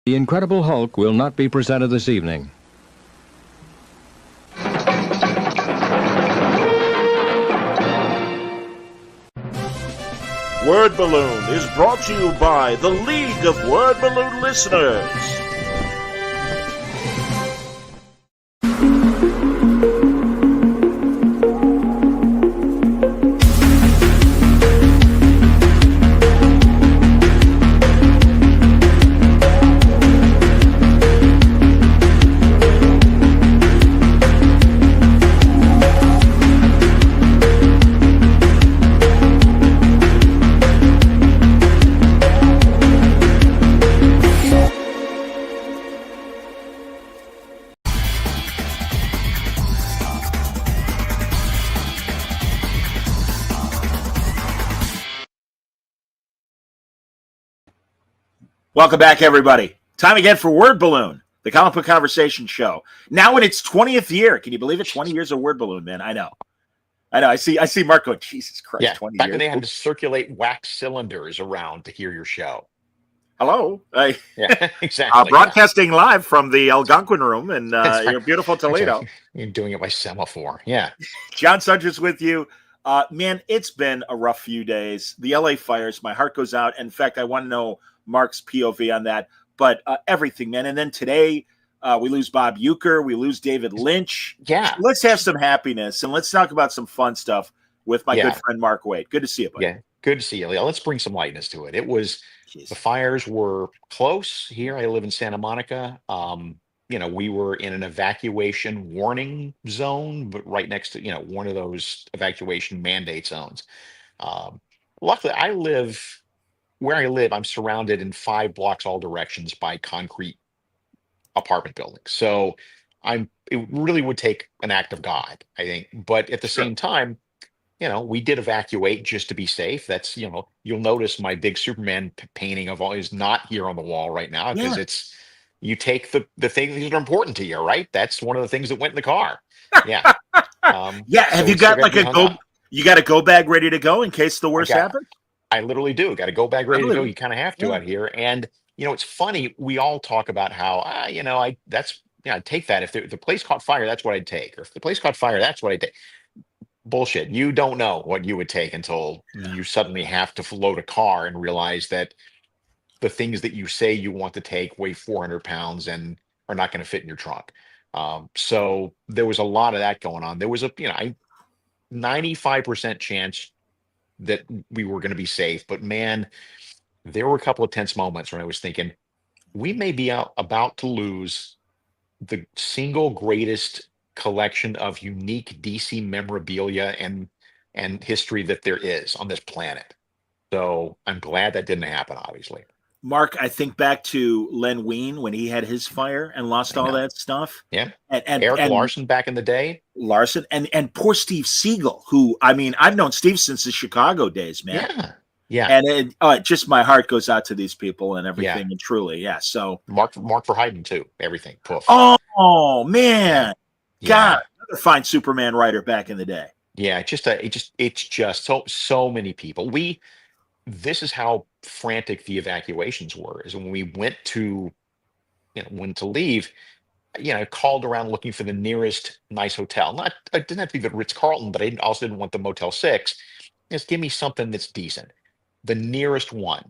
The Incredible Hulk will not be presented this evening. Word Balloon is brought to you by the League of Word Balloon Listeners. Welcome back, everybody. Time again for Word Balloon, the comic book conversation show. Now in its 20th year. Can you believe it? 20 years of Word Balloon, man. I know. I see Mark going, Jesus Christ, yeah, 20 back years. when they had to circulate wax cylinders around to hear your show. Hello. Yeah, exactly. Broadcasting live from the Algonquin room in your beautiful Toledo. Right. You're doing it by semaphore. Yeah. John Sunders with you. Man, it's been a rough few days. The LA fires, my heart goes out. In fact, I want to know Mark's POV on that. But everything, man. And then today, we lose Bob Uecker. We lose David Lynch. Yeah. So let's have some happiness, and let's talk about some fun stuff with my good friend Mark Waid. Good to see you, buddy. Yeah, good to see you. Let's bring some lightness to it. It was, the fires were close here. I live in Santa Monica. We were in an evacuation warning zone, but right next to, one of those evacuation mandate zones. Luckily, where I live, I'm surrounded in 5 blocks all directions by concrete apartment buildings. So it really would take an act of God, I think. But at the same time, we did evacuate just to be safe. That's, you'll notice my big Superman painting of all is not here on the wall right now because you take the things that are important to you, right? That's one of the things that went in the car. Yeah. Have you got like you got a go bag ready to go in case the worst happens? I literally do. Got a go bag ready to go. You kind of have to out here. And, it's funny. We all talk about how, I'd take that. If the place caught fire, that's what I'd take. Or if the place caught fire, that's what I'd take. Bullshit. You don't know what you would take until you suddenly have to load a car and realize that the things that you say you want to take weigh 400 pounds and are not going to fit in your trunk. So there was a lot of that going on. There was 95% chance that we were going to be safe, but man, there were a couple of tense moments when I was thinking we may be about to lose the single greatest collection of unique DC memorabilia and history that there is on this planet. So I'm glad that didn't happen, obviously. Mark, I think back to Len Wein when he had his fire and lost all that stuff. Yeah. And Eric Larson back in the day. Larson and poor Steve Siegel, who, I've known Steve since the Chicago days, man. Yeah. Yeah. And just my heart goes out to these people and everything. And truly, so Mark Verheiden too. Everything. Poof. Oh man. Yeah. God, another fine Superman writer back in the day. Yeah, it's just so many people. This is how frantic the evacuations were. Is when we went to leave, I called around looking for the nearest nice hotel. I didn't have to be the Ritz-Carlton, but I also didn't want the Motel 6. Just give me something that's decent. The nearest one.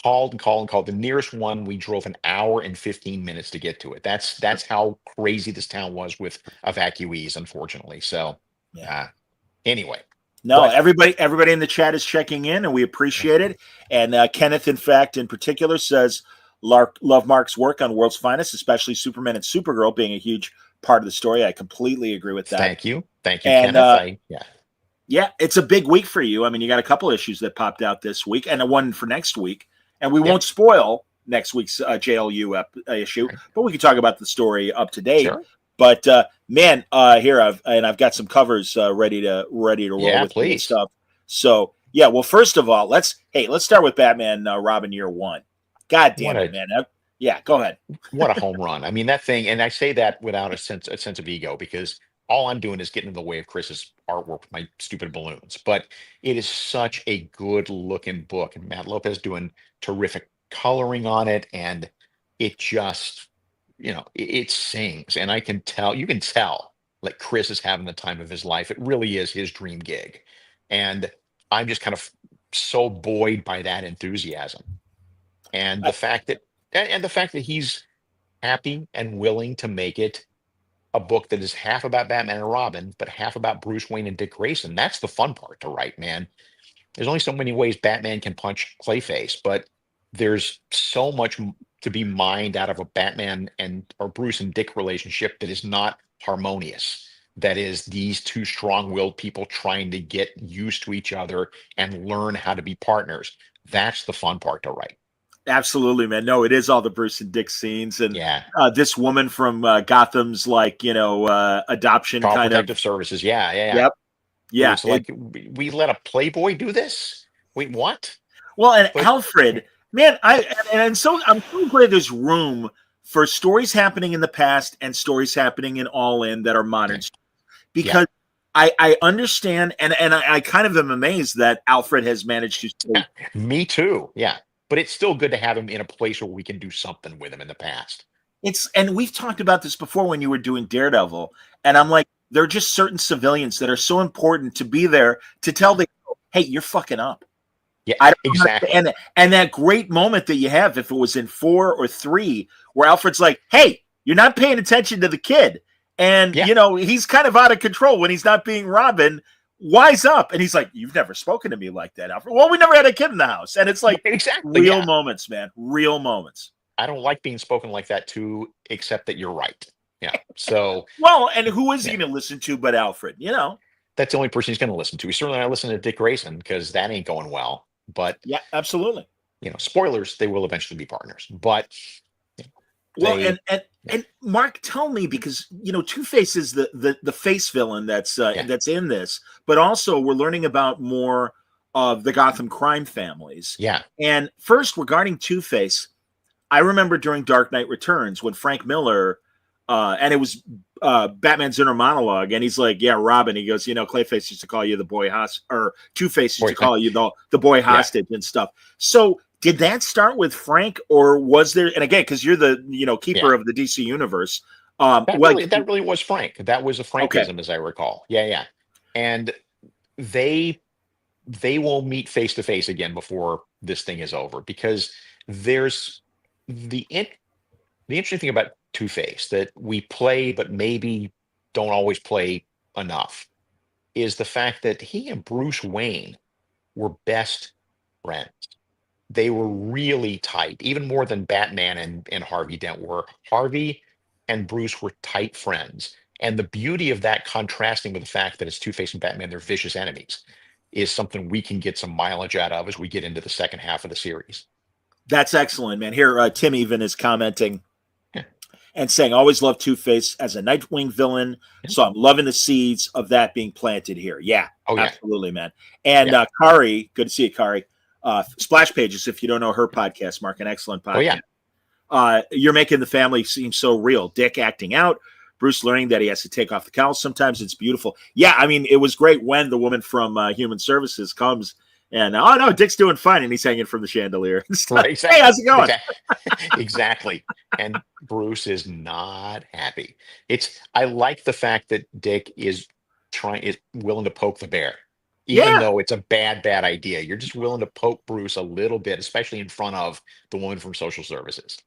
Called and called and called. The nearest one, we drove an hour and 15 minutes to get to it. That's how crazy this town was with evacuees, unfortunately. So, anyway. No, everybody in the chat is checking in, and we appreciate it. And Kenneth, in fact, in particular, says, love Mark's work on World's Finest, especially Superman and Supergirl being a huge part of the story. I completely agree with that. Thank you, Kenneth. Yeah, it's a big week for you. You got a couple issues that popped out this week and one for next week. And we won't spoil next week's JLU issue, but we can talk about the story up to date. Sure. But man, here I've got some covers ready to roll with please. Stuff. So well, first of all, let's start with Batman Robin Year One. God damn it, man! Go ahead. What a home run! That thing, and I say that without a sense of ego because all I'm doing is getting in the way of Chris's artwork with my stupid balloons. But it is such a good looking book, and Matt Lopez doing terrific coloring on it, and it just, it sings. And you can tell like Chris is having the time of his life. It really is his dream gig. And I'm just kind of so buoyed by that enthusiasm. And Uh, the fact that he's happy and willing to make it a book that is half about Batman and Robin, but half about Bruce Wayne and Dick Grayson. That's the fun part to write, man. There's only so many ways Batman can punch Clayface, but there's so much to be mined out of a Batman and or Bruce and Dick relationship that is not harmonious. That is these two strong-willed people trying to get used to each other and learn how to be partners. That's the fun part to write. Absolutely, man. No, it is all the Bruce and Dick scenes, and Yeah. this woman from Gotham's adoption Child kind of. Protective Services. Yeah, yeah, yeah. Yep. Yeah. It's like we let a Playboy do this? Wait, what? Well, and But Alfred, man, I'm so glad there's room for stories happening in the past and stories happening in All In that are modern, because I understand, and I kind of am amazed that Alfred has managed to stay. Me too. Yeah. But it's still good to have him in a place where we can do something with him in the past. And we've talked about this before when you were doing Daredevil, and I'm like, there are just certain civilians that are so important to be there to tell the, hey, you're fucking up. Yeah, I don't exactly. And that great moment that you have, if it was in 4 or 3, where Alfred's like, hey, you're not paying attention to the kid. And, he's kind of out of control when he's not being Robin. Wise up. And he's like, you've never spoken to me like that, Alfred. Well, we never had a kid in the house. And it's like real moments, man. Real moments. I don't like being spoken like that too, except that you're right. Yeah. So well, and who is he going to listen to but Alfred, That's the only person he's going to listen to. He's certainly not listening to Dick Grayson because that ain't going well. But yeah, absolutely. Spoilers, they will eventually be partners. But well, and Mark, tell me, because Two-Face is the face villain that's in this, but also we're learning about more of the Gotham crime families. Yeah. And first, regarding Two-Face, I remember during Dark Knight Returns when Frank Miller, and it was Batman's inner monologue, and he's like, "Yeah, Robin." He goes, "Clayface used to call you the boy hostage, or Two-Face used to call you the boy hostage and stuff." So. Did that start with Frank, or was there? And again, because you're the keeper of the DC universe, that really was Frank. That was a Frankism, as I recall. Yeah. And they will meet face to face again before this thing is over, because there's the interesting thing about Two-Face that we play, but maybe don't always play enough, is the fact that he and Bruce Wayne were best friends. They were really tight, even more than Batman and Harvey Dent were. Harvey and Bruce were tight friends. And the beauty of that, contrasting with the fact that it's Two-Face and Batman, they're vicious enemies, is something we can get some mileage out of as we get into the second half of the series. That's excellent, man. Here, Tim even is commenting and saying, always loved Two-Face as a Nightwing villain. So I'm loving the seeds of that being planted here. Yeah, absolutely, man. And Kari, good to see you, Kari. Splash Pages, if you don't know her podcast, Mark, an excellent podcast. You're making the family seem so real. Dick acting out, Bruce learning that he has to take off the cowl. Sometimes it's beautiful. Yeah, I mean, it was great when the woman from Human Services comes and, oh, no, Dick's doing fine, and he's hanging from the chandelier. Right, exactly. Hey, how's it going? Exactly. And Bruce is not happy. I like the fact that Dick is willing to poke the bear. Even though it's a bad idea, you're just willing to poke Bruce a little bit, especially in front of the woman from social services.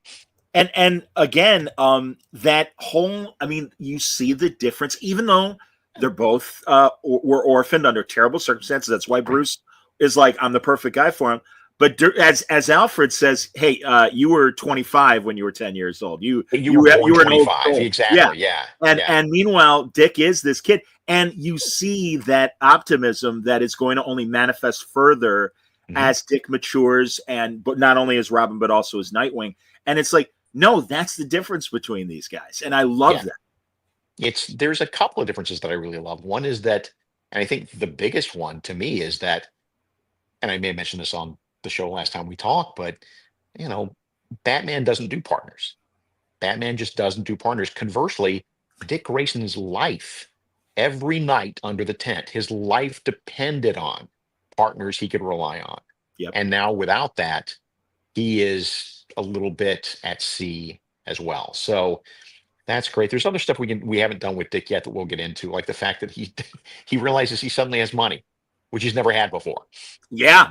And again, that whole, I mean, you see the difference, even though they're both were orphaned under terrible circumstances. That's why Bruce is like, I'm the perfect guy for him. But as Alfred says, hey, you were 25 when you were 10 years old. You were 25. Exactly. Yeah. And meanwhile, Dick is this kid. And you see that optimism that is going to only manifest further as Dick matures, but not only as Robin, but also as Nightwing. And it's like, no, that's the difference between these guys. And I love that. There's a couple of differences that I really love. One is that, and I think the biggest one to me is that, and I may have mentioned this on the show last time we talked, but Batman doesn't do partners. Batman just doesn't do partners. Conversely, Dick Grayson's life, every night under the tent, his life depended on partners he could rely on. Yep. And now without that, he is a little bit at sea as well. So that's great. There's other stuff we haven't done with Dick yet that we'll get into, like the fact that he realizes he suddenly has money, which he's never had before. Yeah.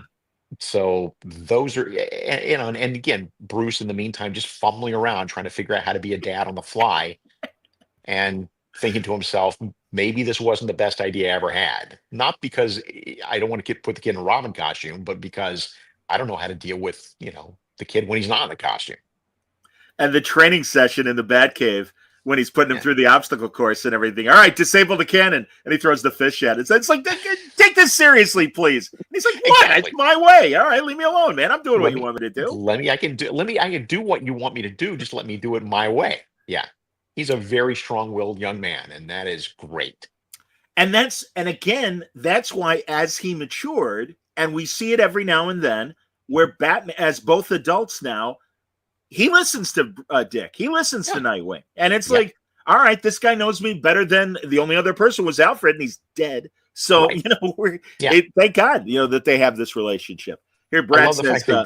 So those are, and again, Bruce in the meantime just fumbling around trying to figure out how to be a dad on the fly, and thinking to himself, maybe this wasn't the best idea I ever had. Not because I don't want to put the kid in a Robin costume, but because I don't know how to deal with, the kid when he's not in the costume. And the training session in the Batcave when he's putting him through the obstacle course and everything. All right, disable the cannon. And he throws the fish at it. It's like, take this seriously, please. And he's like, what? Exactly. It's my way. All right, leave me alone, man. I'm doing what you want me to do. I can do what you want me to do. Just let me do it my way. Yeah. He's a very strong-willed young man, and that is great. And again, that's why as he matured, and we see it every now and then, where Batman, as both adults now, he listens to Dick. He listens to Nightwing. And it's like, all right, this guy knows me better than the only other person was Alfred, and he's dead. So, thank God, that they have this relationship. Here, Brad I love says, the fact they've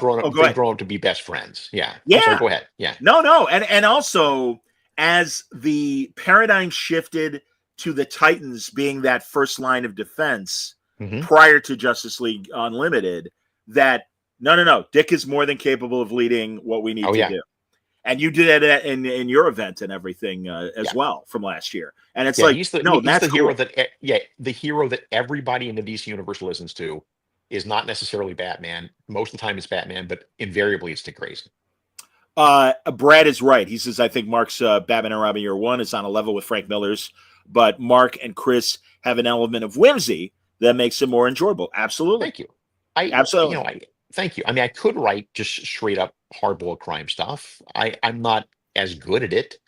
grown up to be best friends. Yeah. Yeah. Sorry, go ahead. Yeah. No. And also, as the paradigm shifted to the Titans being that first line of defense prior to Justice League Unlimited, that no, Dick is more than capable of leading what we need to do. And you did that in your event and everything as well from last year. And it's like, he's the hero the hero that everybody in the DC universe listens to is not necessarily Batman. Most of the time it's Batman, but invariably it's Dick Grayson. Brad is right. He says, I think Mark's Batman and Robin Year One is on a level with Frank Miller's, but Mark and Chris have an element of whimsy that makes it more enjoyable. Absolutely. Thank you. Absolutely. Thank you. I mean, I could write just straight up hardboiled crime stuff. I'm not as good at it.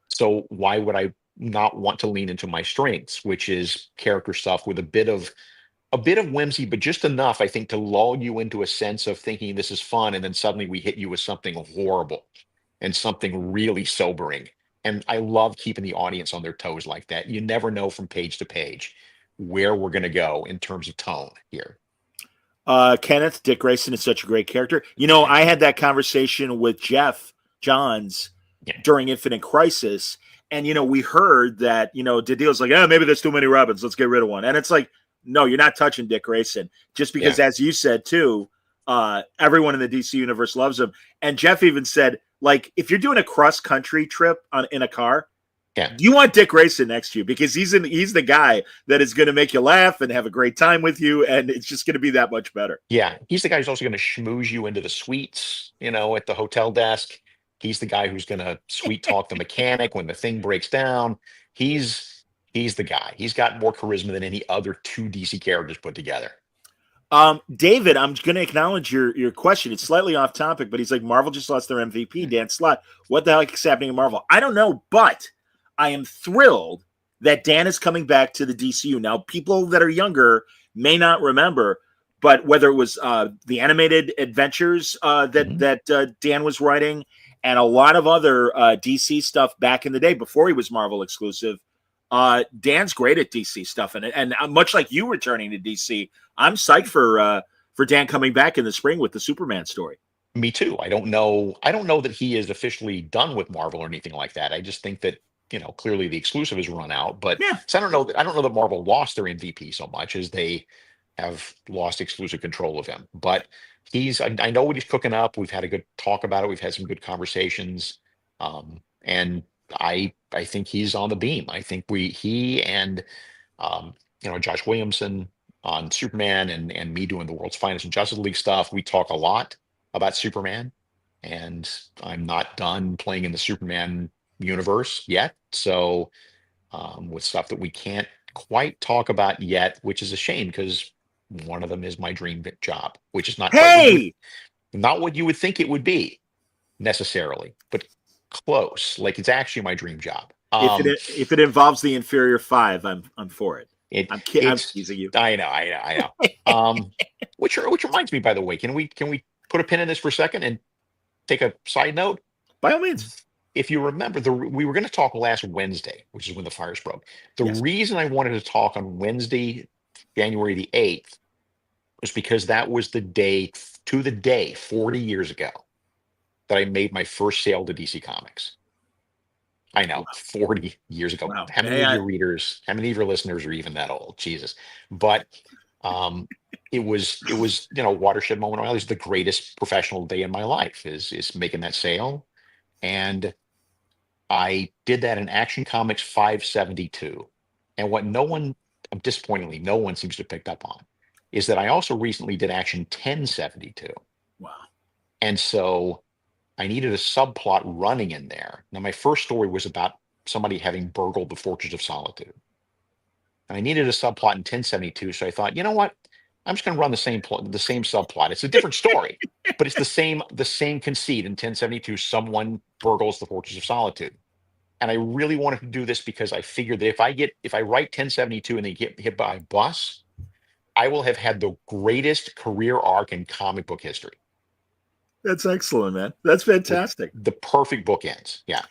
So why would I not want to lean into my strengths, which is character stuff with a bit of whimsy, but just enough, I think, to lull you into a sense of thinking this is fun. And then suddenly we hit you with something horrible and something really sobering. And I love keeping the audience on their toes like that. You never know from page to page where we're going to go in terms of tone here. Kenneth, Dick Grayson is such a great character. I had that conversation with Jeff Johns during Infinite Crisis. And, we heard that, Didio's like, maybe there's too many Robins. Let's get rid of one. And it's like, no, you're not touching Dick Grayson. Just because, as you said, too, everyone in the DC universe loves him. And Jeff even said, like, if you're doing a cross-country trip in a car, you want Dick Grayson next to you because he's the guy that is going to make you laugh and have a great time with you, and it's just going to be that much better. Yeah, he's the guy who's also going to schmooze you into the suites, at the hotel desk. He's the guy who's going to sweet talk the mechanic when the thing breaks down. He's the guy. He's got more charisma than any other two DC characters put together. David, I'm going to acknowledge your question. It's slightly off topic, but he's like, Marvel just lost their MVP, Dan Slott. What the heck is happening in Marvel? I don't know, but I am thrilled that Dan is coming back to the DCU. Now, people that are younger may not remember, but whether it was the animated adventures that Dan was writing and a lot of other DC stuff back in the day before he was Marvel exclusive, Dan's great at DC stuff. And much like you returning to DC, I'm psyched for Dan coming back in the spring with the Superman story. Me too. I don't know that he is officially done with Marvel or anything like that. I just think that clearly the exclusive has run out, but so I don't know that Marvel lost their MVP so much as they have lost exclusive control of him. But I know what he's cooking up. We've had a good talk about it. We've had some good conversations. And I think he's on the beam. I think he and Josh Williamson on Superman and me doing the World's Finest and Justice League stuff. We talk a lot about Superman, and I'm not done playing in the Superman universe yet. So with stuff that we can't quite talk about yet, which is a shame because one of them is my dream job, which is not not what you would think it would be necessarily, but close. Like it's actually my dream job. If it involves the inferior five, I'm for it. I'm teasing you. I know. Which reminds me, by the way, can we put a pin in this for a second and take a side note? By all means. If you remember, we were going to talk last Wednesday, which is when the fires broke. The reason I wanted to talk on Wednesday, January the 8th, was because that was the day 40 years ago that I made my first sale to DC Comics. I know, 40 years ago. Wow. How many of your readers, how many of your listeners are even that old? Jesus. But it was, watershed moment. Well, it was the greatest professional day in my life is making that sale. And I did that in Action Comics 572. And what disappointingly, no one seems to have picked up on is that I also recently did Action 1072. Wow. And so I needed a subplot running in there. Now, my first story was about somebody having burgled the Fortress of Solitude. And I needed a subplot in 1072. So I thought, you know what? I'm just going to run the same subplot. It's a different story, but it's the same conceit in 1072. Someone burgles the Fortress of Solitude. And I really wanted to do this because I figured that if I write 1072 and they get hit by a bus, I will have had the greatest career arc in comic book history. That's excellent, man. That's fantastic. The perfect bookends. Yeah.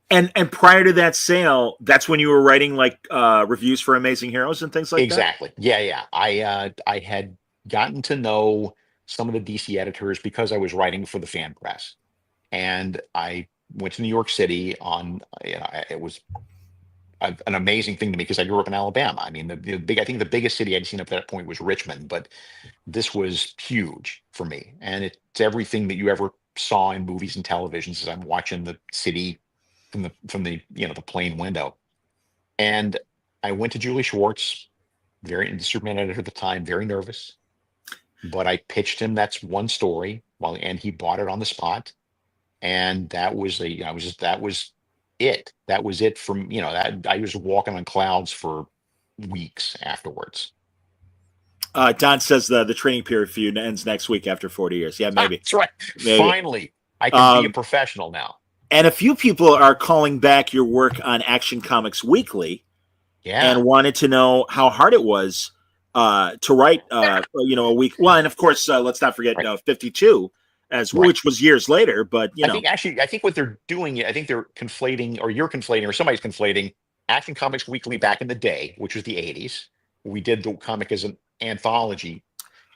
And prior to that sale, that's when you were writing like reviews for Amazing Heroes and things like exactly. that? Exactly. Yeah. I had gotten to know some of the DC editors because I was writing for the fan press. And I went to New York City it was an amazing thing to me because I grew up in Alabama. I mean, I think the biggest city I'd seen up to that point was Richmond, but this was huge for me. And it's everything that you ever saw in movies and televisions as I'm watching the city from the the plane window. And I went to Julie Schwartz, the Superman editor at the time, very nervous, but I pitched him that's one story and he bought it on the spot. And that was that was it. That was it from, that I was walking on clouds for weeks afterwards. Don says the training period for you ends next week after 40 years. Yeah, maybe. That's right. Maybe. Finally, I can be a professional now. And a few people are calling back your work on Action Comics Weekly, and wanted to know how hard it was to write, a week. Well, and of course, let's not forget 52, which was years later. But I think what they're doing, I think they're conflating, or you're conflating, or somebody's conflating Action Comics Weekly back in the day, which was the 80s. We did the comic as an anthology,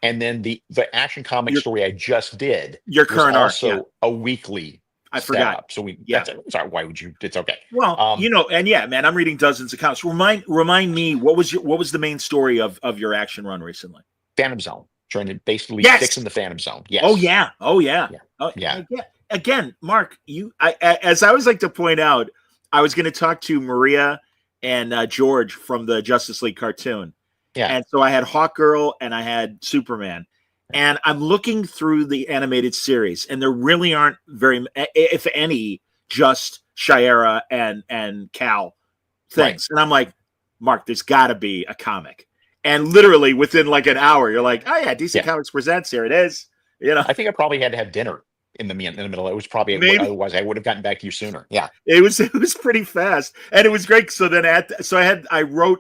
and then the Action Comics story I just did. Your current arc, also a weekly. I forgot. So sorry. Why would you? It's okay. Well, and yeah, man, I'm reading dozens of comics. Remind me, what was the main story of your action run recently? Phantom Zone. Trying to basically fix in the Phantom Zone. Yes. Oh yeah. Again, Mark, as I always like to point out, I was going to talk to Maria and George from the Justice League cartoon. Yeah. And so I had Hawkgirl and I had Superman. And I'm looking through the animated series, and there really aren't very, if any, just Shiera and Cal things. Right. And I'm like, Mark, there's got to be a comic. And literally within like an hour, you're like, oh yeah, DC Comics Presents, here it is. I think I probably had to have dinner in the middle. It was probably otherwise I would have gotten back to you sooner. Yeah, it was pretty fast, and it was great. So then I wrote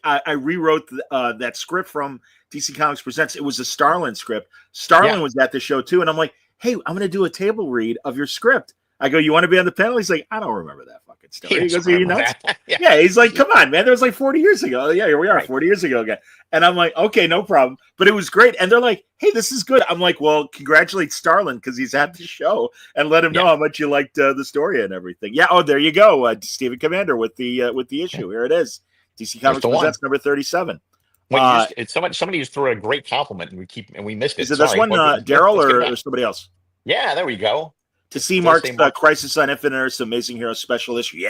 I rewrote that script from DC Comics Presents. It was a Starlin script. Starlin was at the show too, and I'm like, hey, I'm going to do a table read of your script. I go, you want to be on the panel? He's like, I don't remember that fucking story. He goes, you know? Yeah, he's like, come on, man. That was like 40 years ago. Yeah, here we are, 40 years ago again. And I'm like, okay, no problem. But it was great. And they're like, hey, this is good. I'm like, well, congratulate Starlin because he's at the show, and let him know how much you liked the story and everything. Yeah. Oh, there you go, Stephen Commander with the issue. Here it is. DC Comics Presents number 37. Well, somebody just threw a great compliment, and we missed it. Is it this one, Daryl, or somebody else? Yeah, there we go. To see Mark's Crisis on Infinite Earths Amazing Heroes special issue,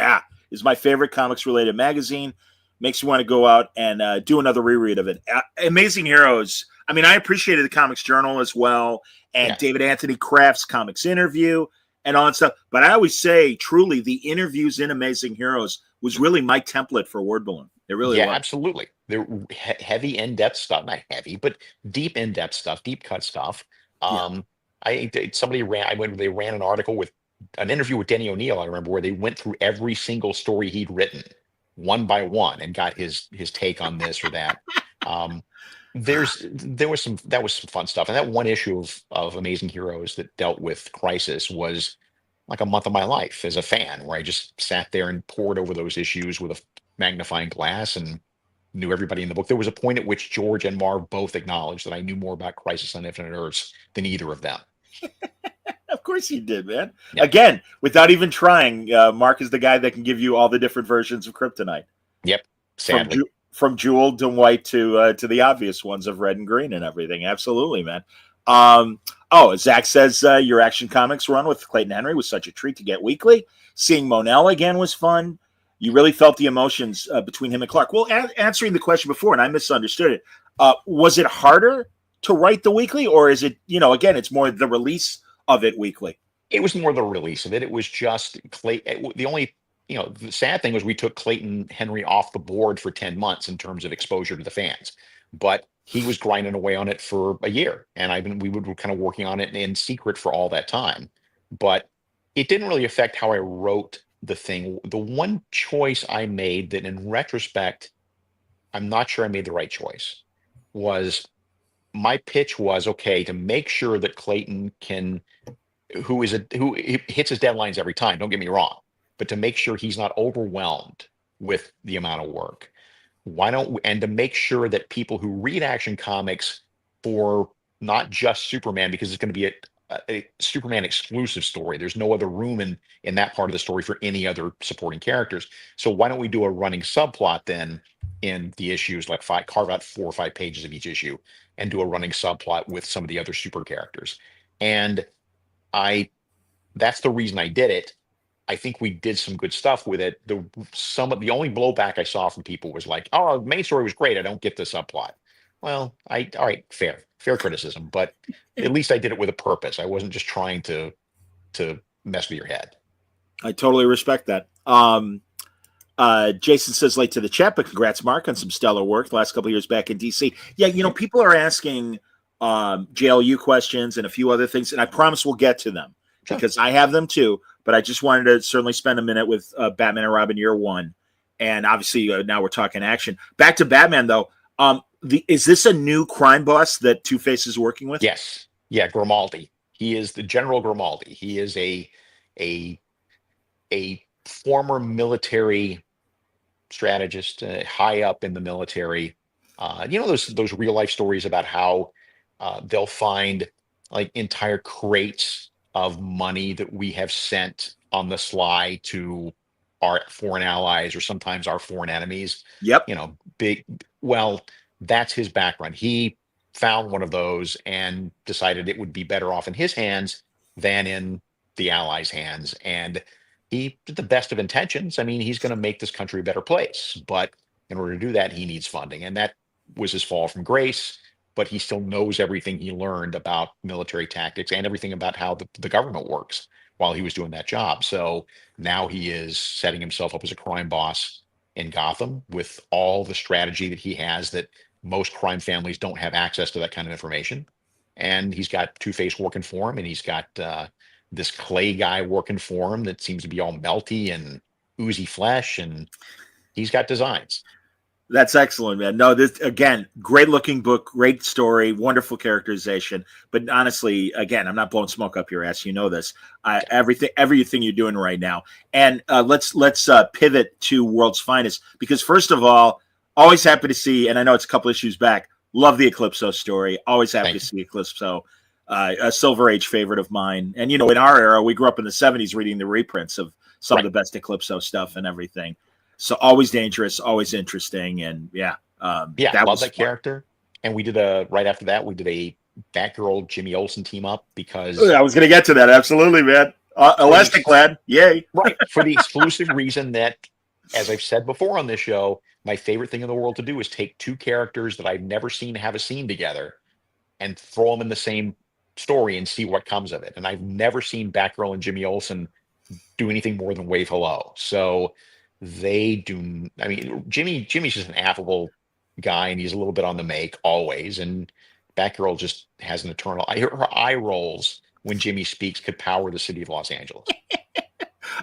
is my favorite comics-related magazine. Makes you want to go out and do another reread of it. Amazing Heroes. I mean, I appreciated the Comics Journal as well, and David Anthony Kraft's comics interview and all that stuff. But I always say, truly, the interviews in Amazing Heroes was really my template for Word Balloon. It really was. Absolutely. They're heavy, in-depth stuff. Not heavy, but deep, in-depth stuff, deep cut stuff. They ran an article with an interview with Denny O'Neil, I remember, where they went through every single story he'd written one by one and got his take on this or that. That was some fun stuff. And that one issue of Amazing Heroes that dealt with Crisis was like a month of my life as a fan, where I just sat there and pored over those issues with a magnifying glass and knew everybody in the book. There was a point at which George and Marv both acknowledged that I knew more about Crisis on Infinite Earths than either of them. course you did, man. Yep. Again, without even trying, Mark is the guy that can give you all the different versions of kryptonite. Yep. Sadly. From jeweled and white to the obvious ones of red and green and everything. Absolutely, man. Zach says your Action Comics run with Clayton Henry was such a treat to get weekly. Seeing Monel again was fun. You really felt the emotions between him and Clark. Well, answering the question before, and I misunderstood it. Was it harder to write the weekly, or is it, again, it's more the release of it weekly? It was more the release of it. It was just the only, the sad thing was we took Clayton Henry off the board for 10 months in terms of exposure to the fans, but he was grinding away on it for a year, and we were kind of working on it in secret for all that time. But it didn't really affect how I wrote the thing. The one choice I made that, in retrospect, I'm not sure I made the right choice, was my pitch was, okay, to make sure that Clayton who hits his deadlines every time, don't get me wrong, but to make sure he's not overwhelmed with the amount of work. And to make sure that people who read Action Comics for not just Superman, because it's going to be a Superman exclusive story. There's no other room in that part of the story for any other supporting characters. So why don't we do a running subplot then in the issues, like carve out 4 or 5 pages of each issue and do a running subplot with some of the other super characters. And that's the reason I did it. I think we did some good stuff with it. The only blowback I saw from people was like, "Oh, the main story was great. I don't get the subplot." Well, all right, fair criticism, but at least I did it with a purpose. I wasn't just trying to mess with your head. I totally respect that. Jason says late to the chat, but congrats, Mark, on some stellar work the last couple of years back in DC. Yeah, people are asking JLU questions and a few other things, and I promise we'll get to them because I have them too. But I just wanted to certainly spend a minute with Batman and Robin Year One, and obviously now we're talking action. Back to Batman though. Is this a new crime boss that Two-Face is working with? Yes. Yeah, Grimaldi. He is the General Grimaldi. He is a former military strategist, high up in the military. Those real life stories about how they'll find like entire crates of money that we have sent on the sly to our foreign allies or sometimes our foreign enemies. Yep. That's his background. He found one of those and decided it would be better off in his hands than in the allies' hands. And he did the best of intentions. I mean, he's going to make this country a better place, but in order to do that, he needs funding. And that was his fall from grace, but he still knows everything he learned about military tactics and everything about how the government works while he was doing that job. So now he is setting himself up as a crime boss in Gotham with all the strategy that he has that most crime families don't have access to that kind of information. And he's got Two-Face working for him, and he's got this clay guy working for him that seems to be all melty and oozy flesh, and he's got designs. That's excellent, man. No, this again, great looking book, great story, wonderful characterization. But honestly, again, I'm not blowing smoke up your ass. You know this. Everything you're doing right now, and let's pivot to World's Finest, because first of all, always happy to see, and I know it's a couple issues back. Love the Eclipso story. Always happy to see Eclipso. A Silver Age favorite of mine. And, in our era, we grew up in the 70s reading the reprints of some of the best Eclipso stuff and everything. So always dangerous, always interesting. And I love that character. And we did right after that, we did a Batgirl Jimmy Olsen team up because I was going to get to that. Absolutely, man. Elastic Lad. Yay. Right. For the exclusive reason that, as I've said before on this show, my favorite thing in the world to do is take two characters that I've never seen have a scene together and throw them in the same story and see what comes of it. And I've never seen Batgirl and Jimmy Olsen do anything more than wave hello. So they do. I mean, Jimmy's just an affable guy, and he's a little bit on the make always. And Batgirl just has an eternal. Her eye rolls when Jimmy speaks could power the city of Los Angeles.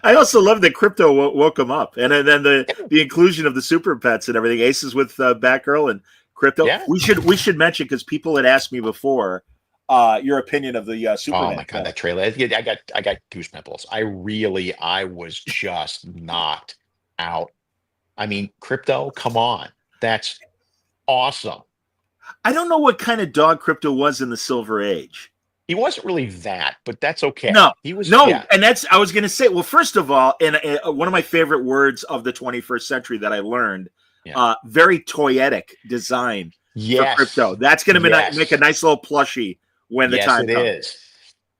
I also love that Crypto woke him up, and then the inclusion of the super pets and everything. Aces with Batgirl and Crypto. Yeah. We should mention, because people had asked me before your opinion of the Superman. Oh my god, that trailer! I got goose pimples. I was just knocked out. I mean, Crypto, come on, that's awesome. I don't know what kind of dog Crypto was in the Silver Age. He wasn't really that, but that's okay. No, He was, no, yeah, and that's I was going to say. Well, first of all, and one of my favorite words of the 21st century that I learned, yeah. very toyetic design for crypto. Yes, That's going to make a yes, nice little plushie when the yes, time it comes. is.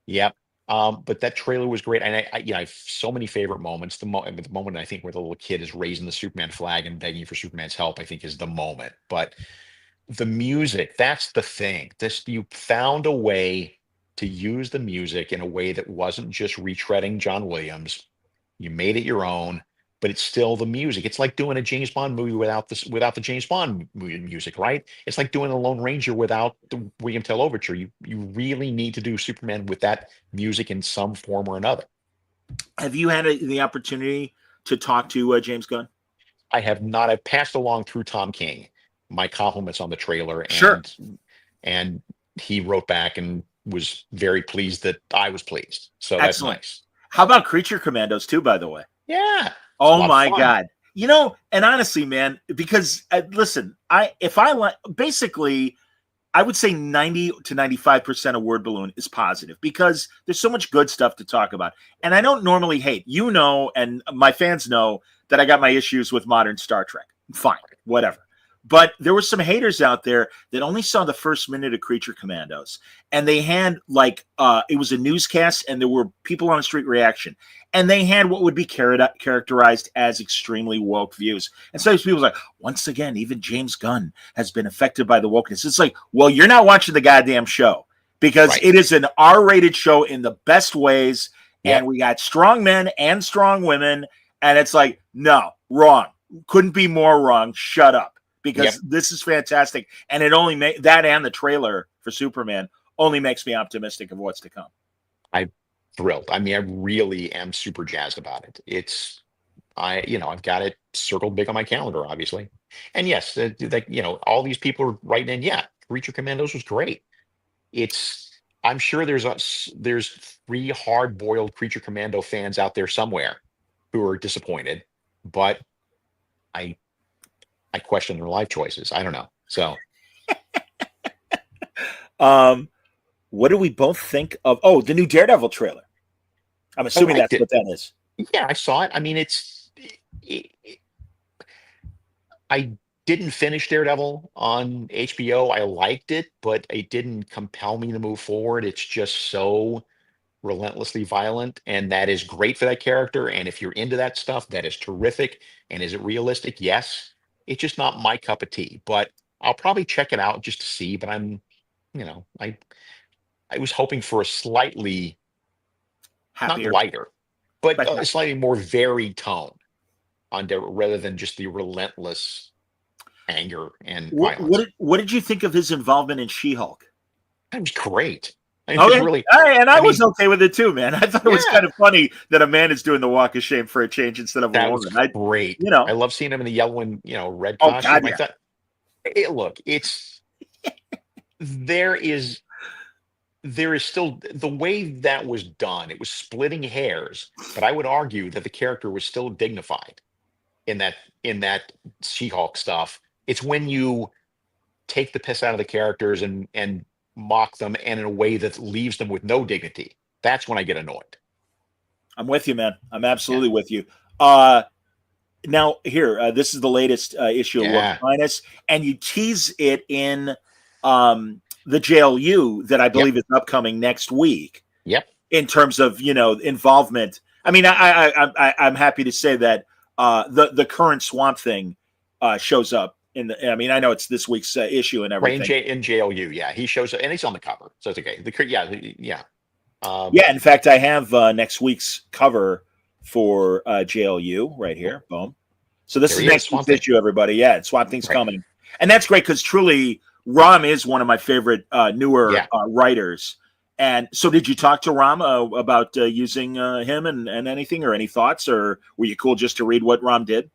Yep. But that trailer was great, and I have so many favorite moments. The moment I think where the little kid is raising the Superman flag and begging for Superman's help, I think is the moment. But the music, that's the thing. This you found a way to use the music in a way that wasn't just retreading John Williams. You made it your own, but it's still the music. It's like doing a James Bond movie without the James Bond music, right? It's like doing a Lone Ranger without the William Tell overture. You really need to do Superman with that music in some form or another. Have you had the opportunity to talk to James Gunn? I have not. I've passed along through Tom King my compliments on the trailer, Sure. and he wrote back and was very pleased that I was pleased. So that's Excellent. nice. How about Creature Commandos too, by the way? Yeah. It's a Oh lot of my fun. God. And honestly, man, because listen, basically, I would say 90 to 95% of Word Balloon is positive because there's so much good stuff to talk about. And I don't normally hate, and my fans know that I got my issues with modern Star Trek. Fine, whatever. But there were some haters out there that only saw the first minute of Creature Commandos. And they had it was a newscast and there were people on the street reaction. And they had what would be characterized as extremely woke views. And so people like, once again, even James Gunn has been affected by the wokeness. It's like, well, you're not watching the goddamn show because Right. it is an R-rated show in the best ways. Yep. And we got strong men and strong women. And it's like, no, wrong. Couldn't be more wrong. Shut up. Because this is fantastic. And it only that and the trailer for Superman only makes me optimistic of what's to come. I'm thrilled. I mean, I really am super jazzed about it. I've got it circled big on my calendar, obviously. And yes, all these people are writing in. Yeah, Creature Commandos was great. I'm sure there's 3 hard-boiled Creature Commando fans out there somewhere who are disappointed, but I question their life choices. I don't know. So, what do we both think of? Oh, the new Daredevil trailer. I'm assuming that's what that is. Yeah, I saw it. I mean, I didn't finish Daredevil on HBO. I liked it, but it didn't compel me to move forward. It's just so relentlessly violent, and that is great for that character. And if you're into that stuff, that is terrific. And is it realistic? Yes. It's just not my cup of tea, but I'll probably check it out just to see. But I was hoping for a slightly Happier. not lighter, but a slightly more varied tone on rather than just the relentless anger and violence. What did you think of his involvement in She-Hulk? That was great. I was okay with it too, man. I thought it was kind of funny that a man is doing the walk of shame for a change instead of a woman. That was great. I love seeing him in the yellow and red costume. I thought, there is still the way that was done. It was splitting hairs, but I would argue that the character was still dignified in that She-Hulk stuff. It's when you take the piss out of the characters and mock them and in a way that leaves them with no dignity. That's when I get annoyed. I'm with you, man. I'm absolutely with you. Now here, this is the latest issue of World Finest, and you tease it in the JLU that I believe is upcoming next week. Yep. In terms of involvement, I mean, I'm happy to say that the current Swamp Thing shows up I mean, I know it's this week's issue and everything. Right, in JLU, yeah, he shows up and he's on the cover, so it's okay. In fact, I have next week's cover for JLU right here. Boom. So this is next week's issue, everybody. Yeah, and Swamp Thing's coming, and that's great because truly, Ram is one of my favorite newer writers. And so, did you talk to Ram about using him and anything or any thoughts, or were you cool just to read what Ram did?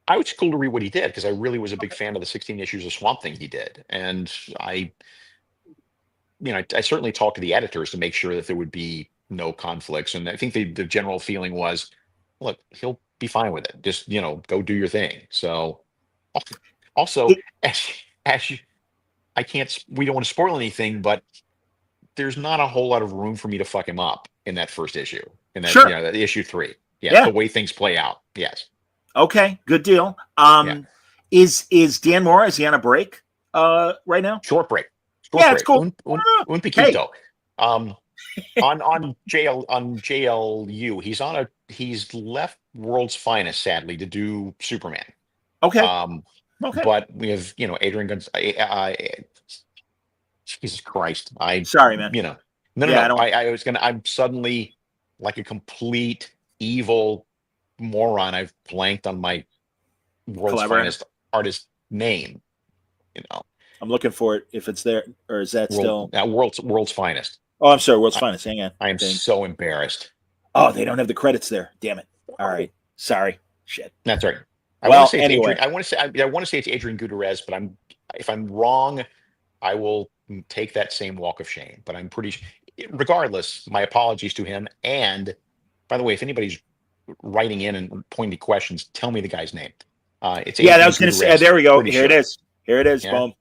I was cool to read what he did because I really was a big fan of the 16 issues of Swamp Thing he did, and I certainly talked to the editors to make sure that there would be no conflicts. And I think the general feeling was, look, he'll be fine with it. Just go do your thing. So, also, we don't want to spoil anything, but there's not a whole lot of room for me to fuck him up in that first issue, in that, Sure. that issue 3. Yeah, Yeah. the way things play out. Yes. Okay, good deal. Yeah. Is Dan Mora, is he on a break right now? Short break. Yeah, it's cool. Un Hey. poquito. On JLU, he's left World's Finest, sadly, to do Superman. Okay. Okay. But we have, Adrian Guns. Jesus Christ! Sorry, man. No. I'm suddenly like a complete evil moron. I've blanked on my World's Finest artist name. I'm looking for it if it's there, or is that still World's Finest? Oh, I'm sorry, World's Finest. Hang on. I am so embarrassed. Oh, they don't have the credits there. Damn it. All right. Sorry. Shit. That's right. I want to say it's Adrian Gutierrez, but if I'm wrong, I will take that same walk of shame. But I'm pretty sure, regardless, my apologies to him. And by the way, if anybody's writing in and pointing questions, tell me the guy's name. It's I was going to say. There we go. Here it is. Here it is. Yeah. Boom.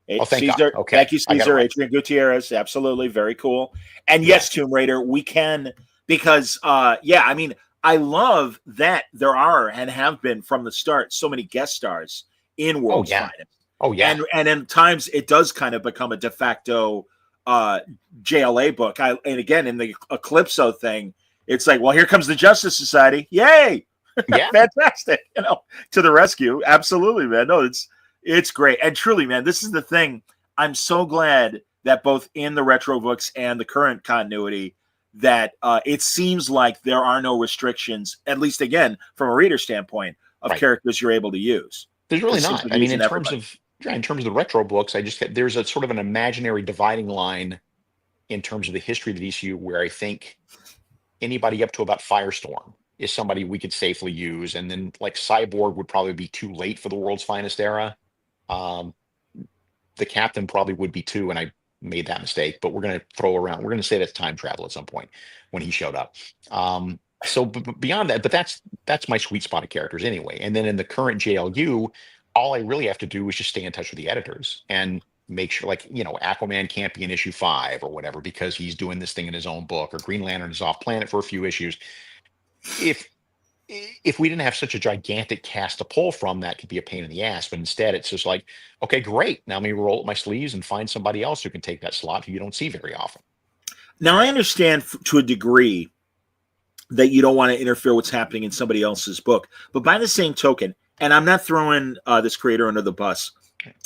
Thank Caesar. God. Okay. Thank you, Caesar. Adrian Gutierrez. Absolutely. Very cool. And yes, Tomb Raider, we can, because I mean, I love that there are and have been from the start so many guest stars in World's Finest. Oh yeah. And in times it does kind of become a de facto JLA book. And again, in the Eclipso thing, it's like, well, here comes the Justice Society. Yay! Yeah. Fantastic. To the rescue. Absolutely, man. No, it's great. And truly, man, this is the thing. I'm so glad that both in the retro books and the current continuity, that it seems like there are no restrictions, at least again, from a reader standpoint, of characters you're able to use. There's really not. I mean, in terms of the retro books, there's a sort of an imaginary dividing line in terms of the history of the DCU, where I think anybody up to about Firestorm is somebody we could safely use. And then like Cyborg would probably be too late for the World's Finest era. The Captain probably would be too, and I made that mistake, but we're going to say that's time travel at some point when he showed up. So beyond that, but that's my sweet spot of characters anyway. And then in the current JLU, all I really have to do is just stay in touch with the editors and make sure, like, Aquaman can't be in issue 5 or whatever because he's doing this thing in his own book, or Green Lantern is off planet for a few issues. If we didn't have such a gigantic cast to pull from, that could be a pain in the ass. But instead, it's just like, okay, great. Now let me roll up my sleeves and find somebody else who can take that slot who you don't see very often. Now, I understand to a degree that you don't want to interfere what's happening in somebody else's book. But by the same token, and I'm not throwing this creator under the bus,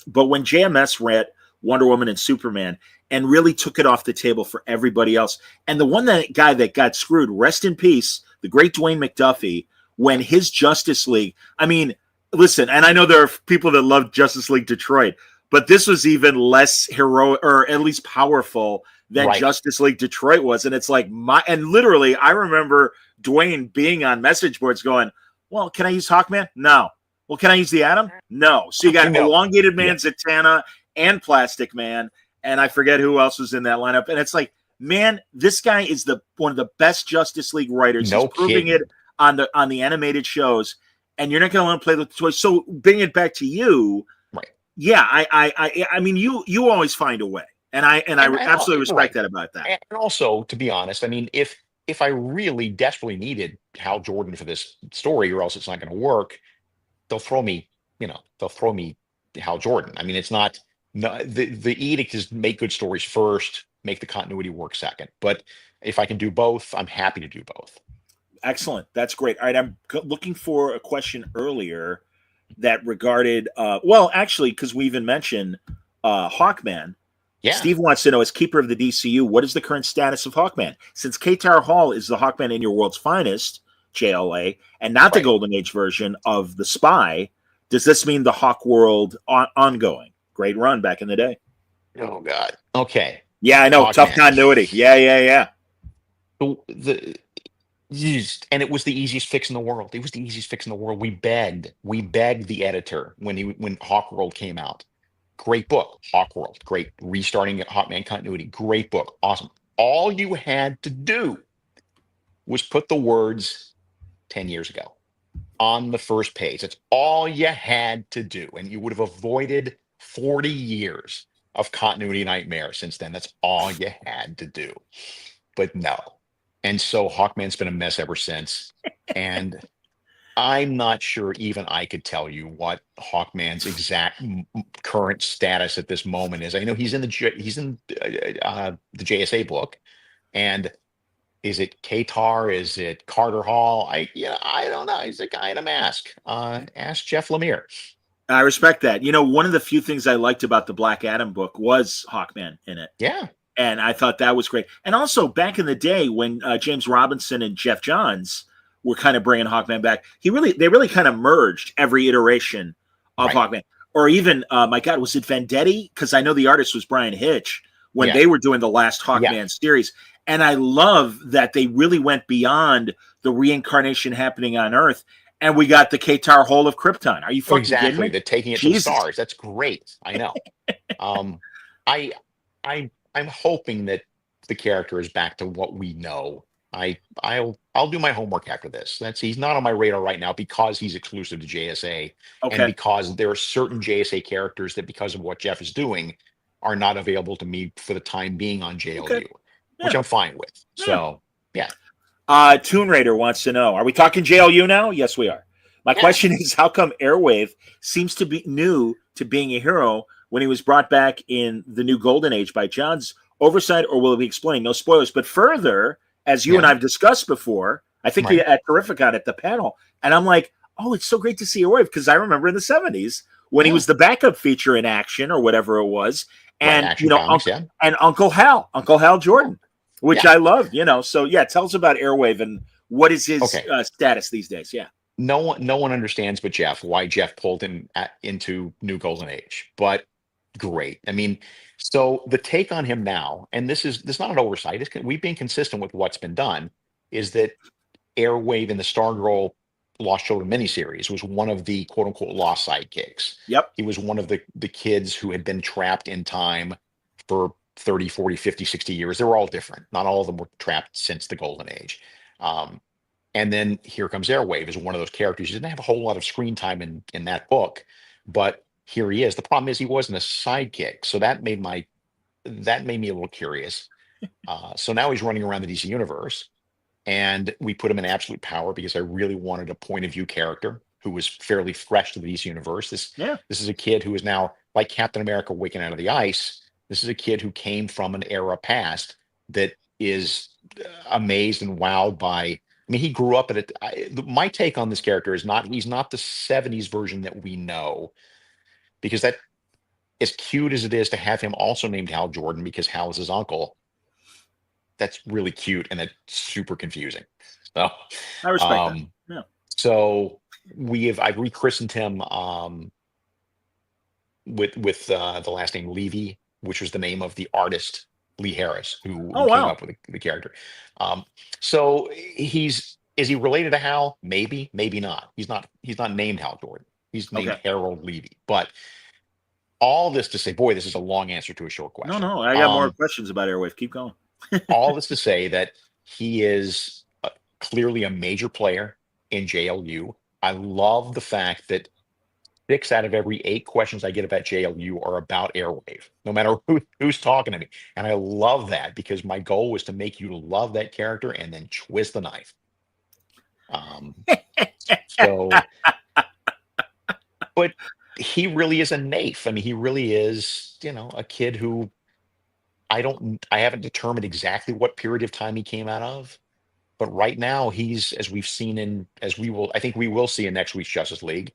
but when JMS read Wonder Woman and Superman and really took it off the table for everybody else, and the guy that got screwed, rest in peace, the great Dwayne McDuffie, when his Justice League, I mean, listen, and I know there are people that love Justice League Detroit, but this was even less heroic, or at least powerful, than Justice League Detroit was. And it's like, and literally, I remember Dwayne being on message boards going, well, can I use Hawkman? No. Well, can I use the Atom? No. So you got Elongated Man, Zatanna, and Plastic Man, and I forget who else was in that lineup. And it's like, man, this guy is one of the best Justice League writers. He's proving it on the animated shows, and you're not going to want to play with the toys. So bring it back to you. Right. Yeah. I mean, you always find a way. And I absolutely respect that about that. And also, to be honest, I mean, if I really desperately needed Hal Jordan for this story, or else it's not going to work, they'll throw me Hal Jordan. I mean, it's not the edict is make good stories first, make the continuity work second. But if I can do both, I'm happy to do both. Excellent. That's great. All right. I'm looking for a question earlier that regarded, actually, because we even mentioned Hawkman. Yeah. Steve wants to know, as keeper of the DCU, what is the current status of Hawkman? Since Qatar Hall is the Hawkman in your World's Finest, JLA, and not the Golden Age version of The Spy, does this mean the Hawk World ongoing? Great run back in the day. Oh, God. Okay. Yeah, I know. Hawkman. Tough continuity. Yeah. And it was the easiest fix in the world. It was the easiest fix in the world. We begged the editor when Hawk World came out. Great book, Hawk World. Great, restarting Hawkman continuity. Great book, awesome. All you had to do was put the words 10 years ago on the first page. That's all you had to do, and you would have avoided 40 years of continuity nightmare since then. That's all you had to do. But no. And so Hawkman's been a mess ever since. And I'm not sure even I could tell you what Hawkman's exact current status at this moment is. I know he's in the JSA book, and is it Katar? Is it Carter Hall? I don't know. He's a guy in a mask. Ask Jeff Lemire. I respect that. One of the few things I liked about the Black Adam book was Hawkman in it. Yeah. And I thought that was great. And also back in the day when James Robinson and Jeff Johns were kind of bringing Hawkman back, they really kind of merged every iteration of Hawkman. Or even, my God, was it Vendetti? Because I know the artist was Brian Hitch when they were doing the last Hawkman series. And I love that they really went beyond the reincarnation happening on Earth. And we got the Katar Hole of Krypton. Are you fucking kidding me? The taking it to the stars. That's great. I know. I'm hoping that the character is back to what we know. I'll do my homework after this. He's not on my radar right now because he's exclusive to JSA, and because there are certain JSA characters that, because of what Jeff is doing, are not available to me for the time being on JLU, which I'm fine with. So Toon Raider wants to know: are we talking JLU now? Yes, we are. My question is: how come Airwave seems to be new to being a hero when he was brought back in the new Golden Age by John's oversight, or will it be explained? No spoilers. But further, as you and I've discussed before, I think we had Terrificon at the panel, and I'm like, oh, it's so great to see Airwave, because I remember in the 70s when he was the backup feature in Action or whatever it was, and and Uncle Hal Jordan, which I loved. So tell us about Airwave and what is his status these days. No one understands but Jeff why Jeff pulled him into New Golden Age, but great. I mean, so the take on him now, and this is not an oversight, we've been consistent with what's been done, is that Airwave in the Stargirl Lost Children miniseries was one of the quote unquote lost sidekicks. Yep. He was one of the kids who had been trapped in time for 30, 40, 50, 60 years. They were all different. Not all of them were trapped since the Golden Age. And then here comes Airwave as one of those characters. He didn't have a whole lot of screen time in that book, but here he is. The problem is he wasn't a sidekick, so that made me a little curious. So now he's running around the DC universe, and we put him in Absolute Power because I really wanted a point of view character who was fairly fresh to the DC universe. This is a kid who is now like Captain America waking out of the ice. This is a kid who came from an era past that is amazed and wowed by. I mean, he grew up at it. My take on this character is he's not the 70s version that we know, because that, as cute as it is to have him also named Hal Jordan because Hal is his uncle, that's really cute and it's super confusing. So I respect that. Yeah. So I've rechristened him with the last name Levy, which was the name of the artist Lee Harris, who came up with the character. So is he related to Hal? Maybe, maybe not. He's not named Hal Jordan. He's named Harold Levy. But all this to say, boy, this is a long answer to a short question. No, I got more questions about Airwave. Keep going. All this to say that he is clearly a major player in JLU. I love the fact that 6 out of every 8 questions I get about JLU are about Airwave, no matter who's talking to me. And I love that, because my goal was to make you love that character and then twist the knife. But he really is a naif. I mean, he really is, a kid who I haven't determined exactly what period of time he came out of. But right now he's, as we've seen I think we will see in next week's Justice League,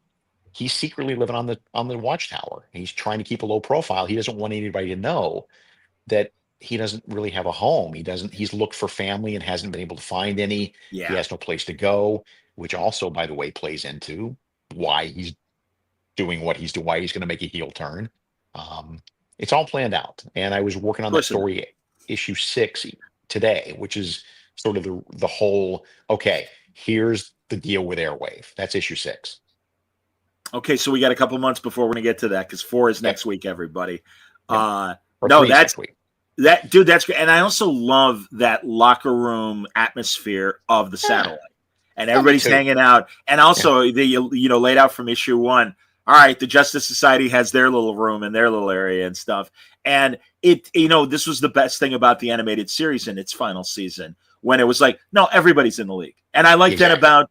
he's secretly living on the watchtower. He's trying to keep a low profile. He doesn't want anybody to know that he doesn't really have a home. He's looked for family and hasn't been able to find any. Yeah. He has no place to go, which also, by the way, plays into why he's doing what he's doing, why he's going to make a heel turn. It's all planned out. And I was working on that story, issue 6 today, which is sort of the whole, okay, here's the deal with Airwave. That's issue 6. Okay, so we got a couple months before we're going to get to that, because 4 is next week, everybody. No, that's great. And I also love that locker room atmosphere of the satellite, and everybody's hanging out. And also, they laid out from issue 1 all right, the Justice Society has their little room and their little area and stuff. And this was the best thing about the animated series in its final season, when it was like, no, everybody's in the league. And I like that about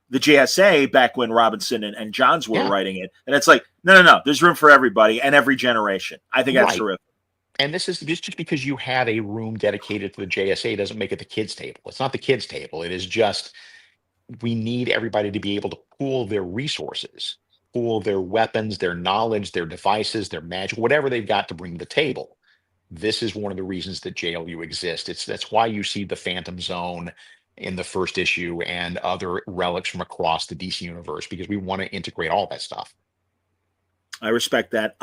the JSA back when Robinson and Johns were writing it. And it's like, no, there's room for everybody and every generation. I think that's terrific. And this is just because you have a room dedicated to the JSA doesn't make it the kids' table. It's not the kids' table. It is just, we need everybody to be able to pool their resources, pool their weapons, their knowledge, their devices, their magic, whatever they've got to bring to the table. This is one of the reasons that JLU exists. That's why you see the Phantom Zone in the first issue and other relics from across the DC universe, because we want to integrate all that stuff. I respect that.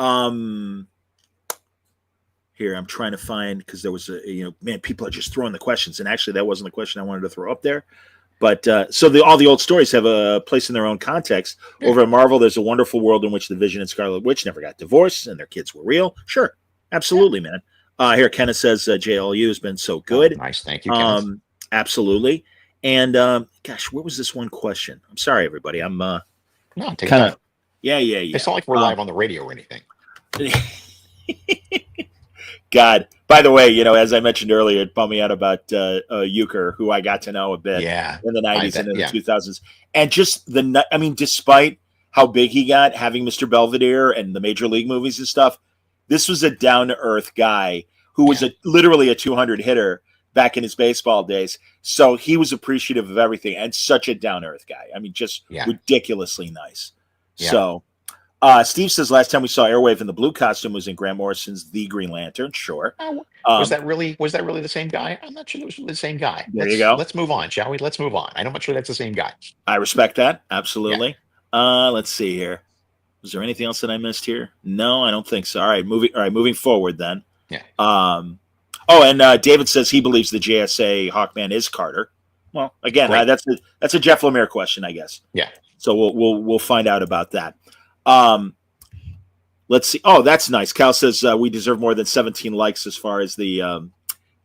Here, I'm trying to find, because there was people are just throwing the questions, and actually that wasn't the question I wanted to throw up there. But all the old stories have a place in their own context. Over at Marvel, there's a wonderful world in which the Vision and Scarlet Witch never got divorced and their kids were real. Sure, absolutely, man. Here, Kenneth says JLU has been so good. Nice, thank you, Kenneth. Absolutely. And gosh, what was this one question? I'm sorry, everybody. I'm take kind of yeah. It's not like we're live on the radio or anything. God. By the way, as I mentioned earlier, it bummed me out about Euchre, who I got to know a bit in the 90s and in the 2000s. And just despite how big he got, having Mr. Belvedere and the Major League movies and stuff, this was a down-to-earth guy who was literally a 200 hitter back in his baseball days. So he was appreciative of everything and such a down-to-earth guy. I mean, just ridiculously nice. Yeah. So Steve says last time we saw Airwave in the blue costume was in Grant Morrison's The Green Lantern. Sure. Was that really the same guy? I'm not sure it was the same guy. There you go. Let's move on, shall we? Let's move on. I'm not sure that's the same guy. I respect that. Absolutely. Yeah. Let's see here. Was there anything else that I missed here? No, I don't think so. All right, moving forward then. Yeah. And David says he believes the JSA Hawkman is Carter. Well, again, that's a Jeff Lemire question, I guess. Yeah. So we'll find out about that. Let's see. Oh, that's nice. Cal says we deserve more than 17 likes as far as the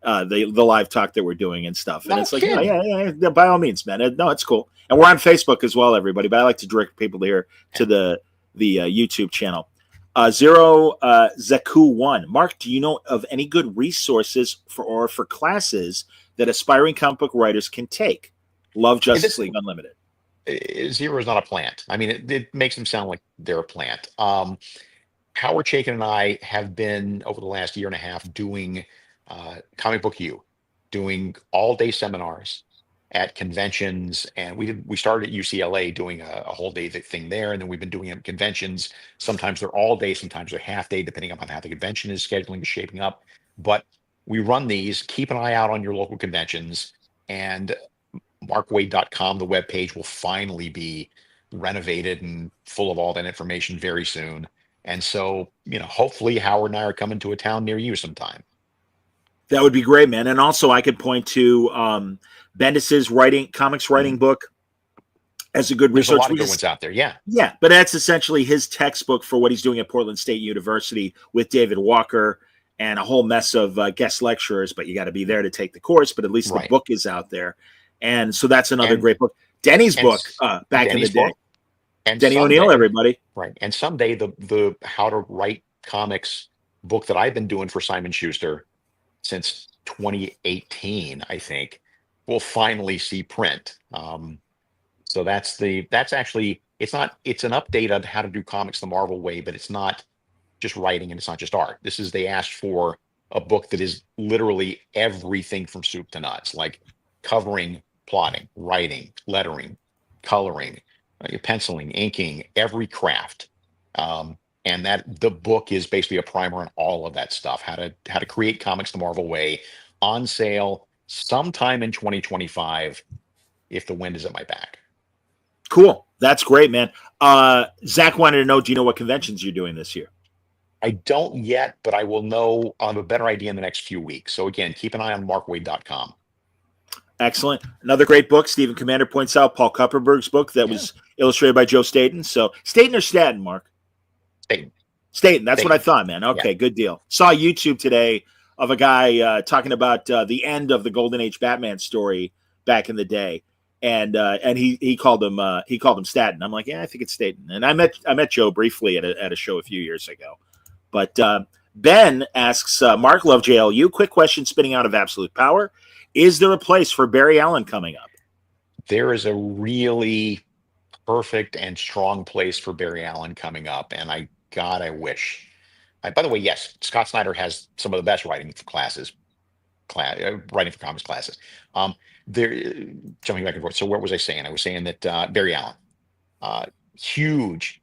live talk that we're doing and stuff. And it's like, yeah, by all means, man. No, it's cool. And we're on Facebook as well, everybody. But I like to direct people here to the YouTube channel. Zero Zeku 1. Mark, do you know of any good resources for classes that aspiring comic book writers can take? Love Justice League Unlimited. Zero is not a plant. I mean, it makes them sound like they're a plant. Howard Chaykin and I have been, over the last year and a half, doing Comic Book U, doing all-day seminars at conventions, and we started at UCLA doing a whole day thing there, and then we've been doing it at conventions. Sometimes they're all day, sometimes they're half day, depending on how the convention is scheduling, is shaping up. But we run these. Keep an eye out on your local conventions, and markwaid.com, the webpage, will finally be renovated and full of all that information very soon. And so, hopefully Howard and I are coming to a town near you sometime. That would be great, man. And also I could point to Bendis's comics writing book as a good resource. There's a lot of good ones out there, yeah. Yeah, but that's essentially his textbook for what he's doing at Portland State University with David Walker and a whole mess of guest lecturers, but you got to be there to take the course, but at least the book is out there. And so that's another great book. Denny's book back in the day. And Denny O'Neill, everybody. Right. And someday the How to Write Comics book that I've been doing for Simon Schuster since 2018, I think, will finally see print. So that's actually, it's an update on how to do comics the Marvel way, but it's not just writing and it's not just art. They asked for a book that is literally everything from soup to nuts, like covering, plotting, writing, lettering, coloring, penciling, inking, every craft. And that the book is basically a primer on all of that stuff, how to create comics the Marvel way, on sale sometime in 2025, if the wind is at my back. Cool. That's great, man. Zach wanted to know, do you know what conventions you're doing this year? I don't yet, but I will know. I'll have a better idea in the next few weeks. So again, keep an eye on markwaid.com. Excellent. Another great book, Stephen Commander points out, Paul Kupperberg's book that was illustrated by Joe Staten. So Staten or Staten, Mark? Staten. That's what I thought, man. Okay, good deal. Saw YouTube today of a guy talking about the end of the Golden Age Batman story back in the day. and he called him Staten. I'm like, yeah, I think it's Staten. And I met Joe briefly at a show a few years ago. But Ben asks Mark Love JLU, quick question spinning out of Absolute Power: is there a place for Barry Allen coming up? There is a really perfect and strong place for Barry Allen coming up, and I wish. By the way, yes, Scott Snyder has some of the best writing classes, writing for comics classes. There, jumping back and forth. So what was I saying? I was saying that Barry Allen, uh, huge,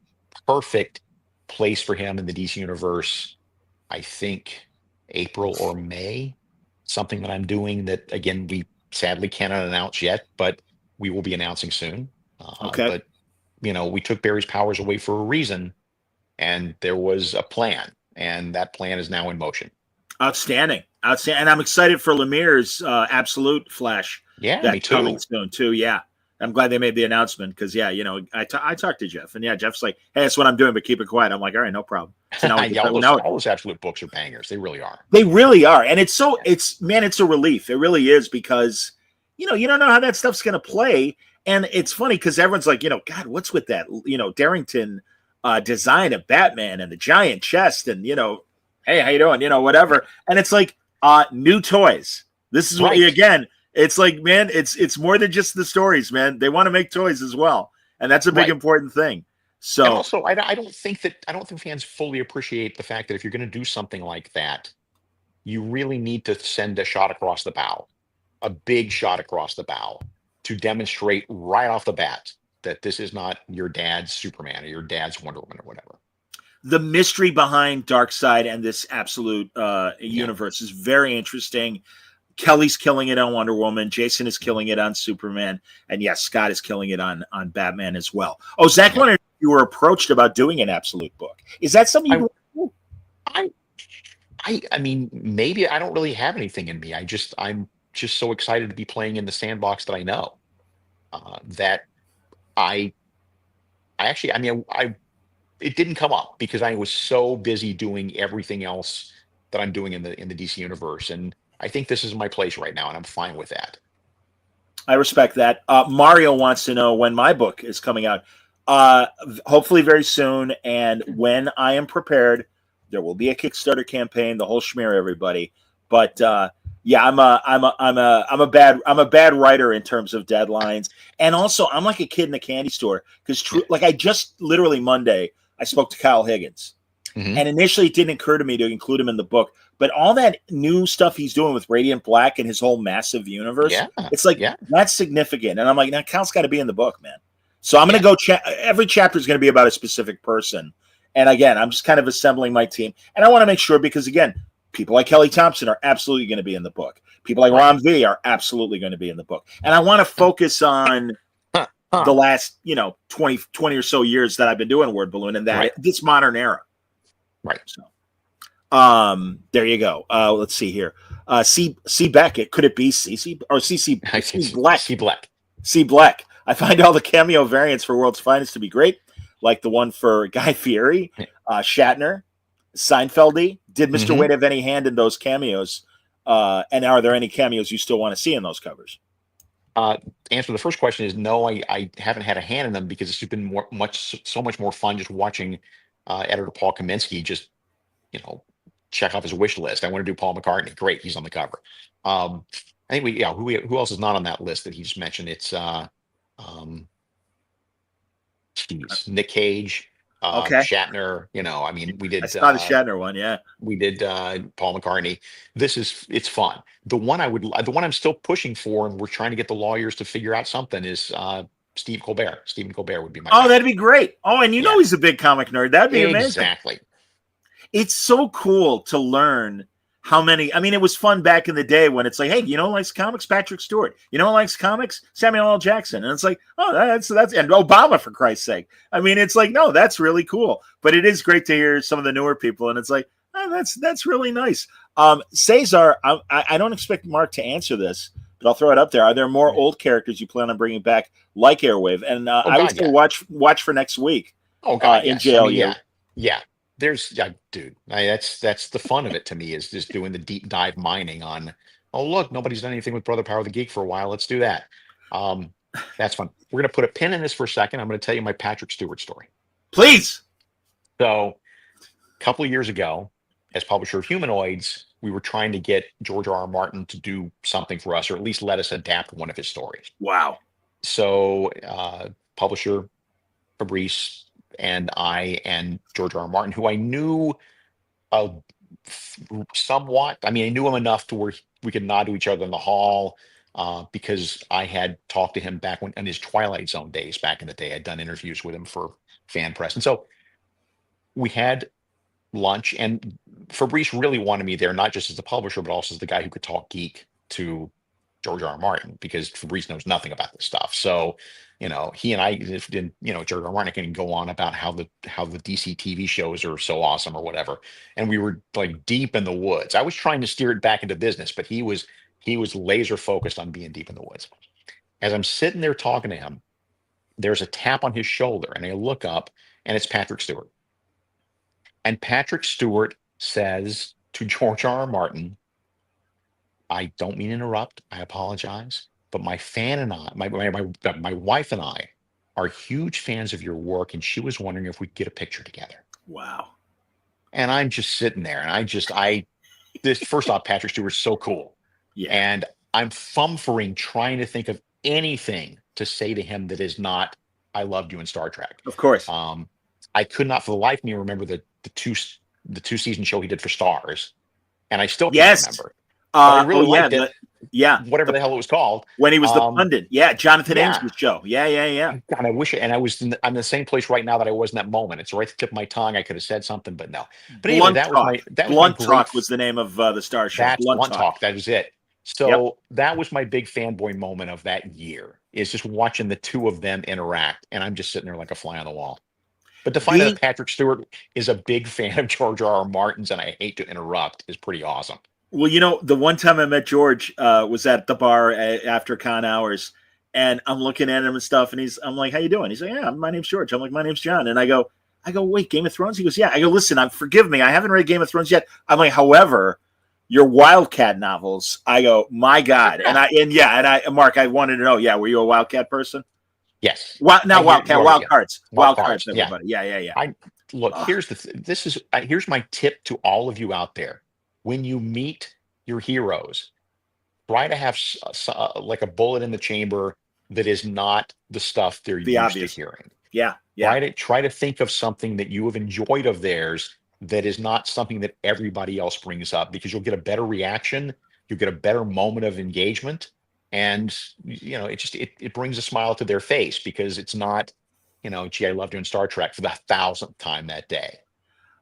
perfect place for him in the DC universe. I think April or May, something that I'm doing that again we sadly cannot announce yet, but we will be announcing soon. Okay. But we took Barry's powers away for a reason, and there was a plan, and that plan is now in motion. Outstanding. And I'm excited for Lemire's Absolute Flash. Yeah, me That's too. coming soon too. Yeah, I'm glad they made the announcement because I talked to Jeff, and Jeff's like, hey, that's what I'm doing, but keep it quiet. I'm like, all right, no problem. So now all those Absolute books are bangers. They really are. They really are, and it's a relief. It really is because you don't know how that stuff's going to play, and it's funny because everyone's like, God, what's with that Darrington design of Batman and the giant chest, and hey, how you doing? Whatever, and it's like new toys. This is what again. It's like, man, it's more than just the stories, man. They want to make toys as well, and that's a big important thing. So, and also, I don't think fans fully appreciate the fact that if you're going to do something like that, you really need to send a shot across the bow, a big shot across the bow, to demonstrate right off the bat that this is not your dad's Superman or your dad's Wonder Woman or whatever. The mystery behind Darkseid and this Absolute universe is very interesting. Kelly's killing it on Wonder Woman. Jason is killing it on Superman. And yes, Scott is killing it on Batman as well. Oh, Zach wondered if you were approached about doing an Absolute book. Is that something you want to do? I mean, maybe I don't really have anything in me. I'm just so excited to be playing in the sandbox that I know. That it didn't come up because I was so busy doing everything else that I'm doing in the DC universe. And I think this is my place right now, and I'm fine with that. I respect that. Mario wants to know when my book is coming out. Hopefully very soon. And when I am prepared, there will be a Kickstarter campaign, the whole schmear, everybody. But I'm a bad writer in terms of deadlines, and also I'm like a kid in a candy store because I just literally Monday I spoke to Kyle Higgins, and initially it didn't occur to me to include him in the book. But all that new stuff he's doing with Radiant Black and his whole massive universe, it's like that's significant. And I'm like, now Kyle's got to be in the book, man. So I'm going to go. Every chapter is going to be about a specific person. And again, I'm just kind of assembling my team, and I want to make sure because again, people like Kelly Thompson are absolutely going to be in the book. People like Ron V are absolutely going to be in the book. And I want to focus on the last 20 or so years that I've been doing Word Balloon and that this modern era. Right. So. There you go. Let's see here. C Beckett. Could it be CC or CC Black? C Black. C Black. I find all the cameo variants for World's Finest to be great, like the one for Guy Fieri, Shatner, Seinfeldy. Did Mr. Waid have any hand in those cameos? And are there any cameos you still want to see in those covers? Answer the first question is no. I haven't had a hand in them because it's been so much more fun just watching editor Paul Kaminsky just check off his wish list. I want to do Paul McCartney. Great, he's on the cover. I think who else is not on that list that he just mentioned? It's Nick Cage, Shatner. I mean, we did. I saw the Shatner one. Yeah, we did Paul McCartney. It's fun. The one I'm still pushing for, and we're trying to get the lawyers to figure out something is Stephen Colbert. Stephen Colbert would be my. Oh, that'd be great. Oh, and he's a big comic nerd. That'd be amazing. Exactly. It's so cool to learn how many. I mean, it was fun back in the day when it's like, hey, who likes comics? Patrick Stewart. Who likes comics? Samuel L. Jackson. And it's like, oh, that's and Obama, for Christ's sake. I mean, it's like, no, that's really cool. But it is great to hear some of the newer people, and it's like, oh, that's really nice. Cesar, I don't expect Mark to answer this, but I'll throw it up there. Are there more old characters you plan on bringing back, like Airwave? And I would still watch for next week. Oh God, in JLU. I mean, yeah. There's dude. That's the fun of it to me is just doing the deep dive mining on. Oh look, nobody's done anything with Brother Power the Geek for a while. Let's do that. That's fun. We're going to put a pin in this for a second. I'm going to tell you my Patrick Stewart story. Please. So a couple of years ago, as publisher of Humanoids, we were trying to get George R.R. Martin to do something for us, or at least let us adapt one of his stories. Wow. So publisher Fabrice and I and George R.R. Martin, who I knew somewhat. I mean, I knew him enough to where we could nod to each other in the hall because I had talked to him back when in his Twilight Zone days back in the day. I'd done interviews with him for Fan Press. And so we had lunch, and Fabrice really wanted me there, not just as the publisher, but also as the guy who could talk geek to George R. R. Martin, because Fabrice knows nothing about this stuff. So, he and I didn't, George R. R. Martin can go on about how the DC TV shows are so awesome or whatever. And we were like deep in the woods. I was trying to steer it back into business, but he was laser focused on being deep in the woods. As I'm sitting there talking to him, there's a tap on his shoulder, and I look up, and it's Patrick Stewart. And Patrick Stewart says to George R. R. Martin, I don't mean to interrupt. I apologize. But my fan and I, my wife and I are huge fans of your work, and she was wondering if we could get a picture together. Wow. And I'm just sitting there, and this first off, Patrick Stewart's so cool. Yeah. And I'm fumfering trying to think of anything to say to him that is not, I loved you in Star Trek. Of course. I could not for the life of me remember the two-season show he did for Stars, and I still can't remember. But I really liked it. Whatever the hell it was called. When he was the pundit. Yeah, Jonathan Ames' show. Yeah. God, I wish it. And I'm in the same place right now that I was in that moment. It's right at the tip of my tongue. I could have said something, but no. But anyway, Blunt Talk was the name of the Star show. That's Blunt Talk. That was it. So that was my big fanboy moment of that year, is just watching the two of them interact. And I'm just sitting there like a fly on the wall. But to find out that Patrick Stewart is a big fan of George R. R. Martin's, and I hate to interrupt, is pretty awesome. Well, the one time I met George was at the bar after con hours, and I'm looking at him and stuff, and I'm like, "How you doing?" He's like, "Yeah, my name's George." I'm like, "My name's John," and I go, "Wait, Game of Thrones?" He goes, "Yeah." I go, "Listen, forgive me, I haven't read Game of Thrones yet." I'm like, "However, your Wildcat novels," I go, "My God," Mark, I wanted to know, were you a Wildcat person? Yes. Wildcat, Wild Cards. Wild Cards, everybody. Yeah. Look, here's my tip to all of you out there. When you meet your heroes, try to have like a bullet in the chamber that is not the stuff they're used to hearing. Yeah. Try to think of something that you have enjoyed of theirs that is not something that everybody else brings up, because you'll get a better reaction, you'll get a better moment of engagement, and it brings a smile to their face, because it's not, gee, I loved you in Star Trek for the 1,000th time that day.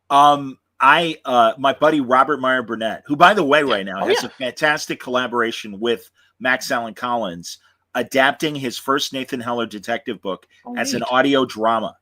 My buddy Robert Meyer Burnett, who, by the way, right now has a fantastic collaboration with Max Allan Collins, adapting his first Nathan Heller detective book as an audio drama.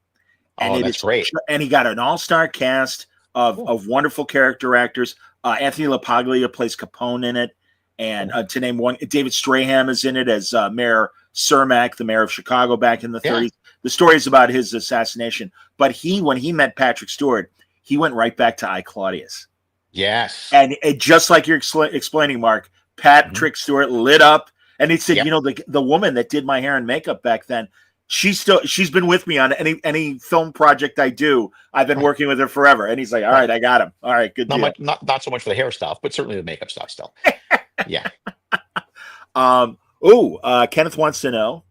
And that's great. And he got an all-star cast of wonderful character actors. Anthony LaPaglia plays Capone in it. And to name one, David Strahan is in it as Mayor Cermak, the mayor of Chicago back in the 30s. The story is about his assassination. But when he met Patrick Stewart, he went right back to I, Claudius. Yes. And just like you're explaining, Mark, Patrick Stewart lit up. And he said, the woman that did my hair and makeup back then, she's been with me on any film project I do. I've been working with her forever. And he's like, all right, I got him. All right, good deal. Not so much for the hair stuff, but certainly the makeup stuff still. Yeah. Kenneth wants to know,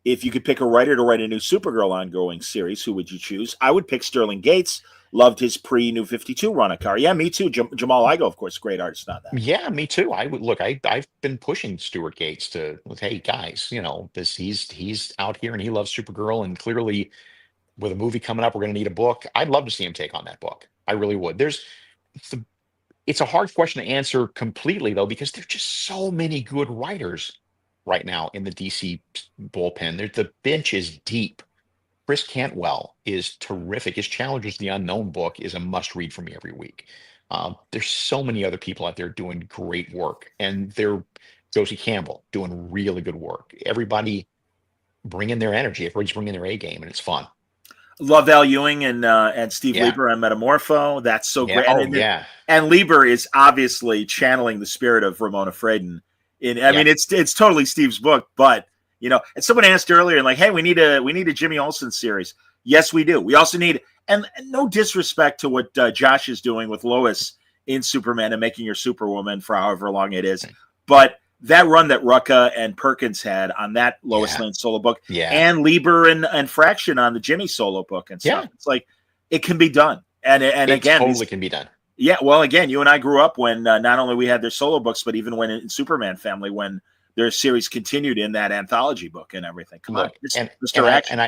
if you could pick a writer to write a new Supergirl ongoing series, who would you choose? I would pick Sterling Gates. Loved his pre-New 52 run of Car. Yeah, me too. Jamal Igo, of course, great artist on that. Yeah, me too. I've been pushing Stuart Gates to, hey guys, he's out here and he loves Supergirl, and clearly with a movie coming up, we're going to need a book. I'd love to see him take on that book. I really would. It's a hard question to answer completely, though, because there's just so many good writers right now in the DC bullpen. The bench is deep. Chris Cantwell is terrific. His Challengers the Unknown book is a must-read for me every week. There's so many other people out there doing great work, and Josie Campbell doing really good work. Everybody bringing their energy. Everybody's bringing their A game, and it's fun. Love Al Ewing and Steve Lieber on Metamorpho. That's so great. And Lieber is obviously channeling the spirit of Ramona Fradon. It's totally Steve's book, but And someone asked earlier, like, hey, we need a Jimmy Olsen series. Yes, we do. We also need, and no disrespect to what Josh is doing with Lois in Superman and making her Superwoman for however long it is, but that run that Rucka and Perkins had on that Lois Lane solo book, and Lieber and Fraction on the Jimmy solo book and stuff, it's like it can be done. And it again, totally can be done. Yeah, well, again, you and I grew up when not only we had their solo books, but even when in Superman Family, when their series continued in that anthology book and everything. Come on, Mr. Action.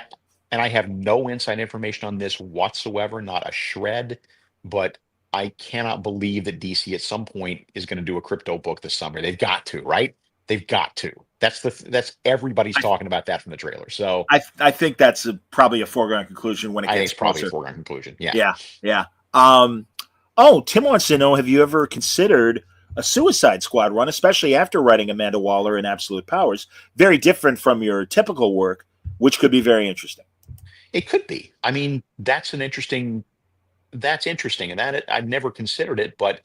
And I have no inside information on this whatsoever, not a shred. But I cannot believe that DC at some point is going to do a crypto book this summer. They've got to, right? They've got to. That's everybody's talking about that from the trailer. So I think that's probably a foregone conclusion when it gets closer. Probably a foregone conclusion. Yeah. Yeah. Tim wants to know: have you ever considered a Suicide Squad run, especially after writing Amanda Waller in Absolute Powers? Very different from your typical work, which could be very interesting. It could be. I mean, that's interesting, and that I've never considered it, but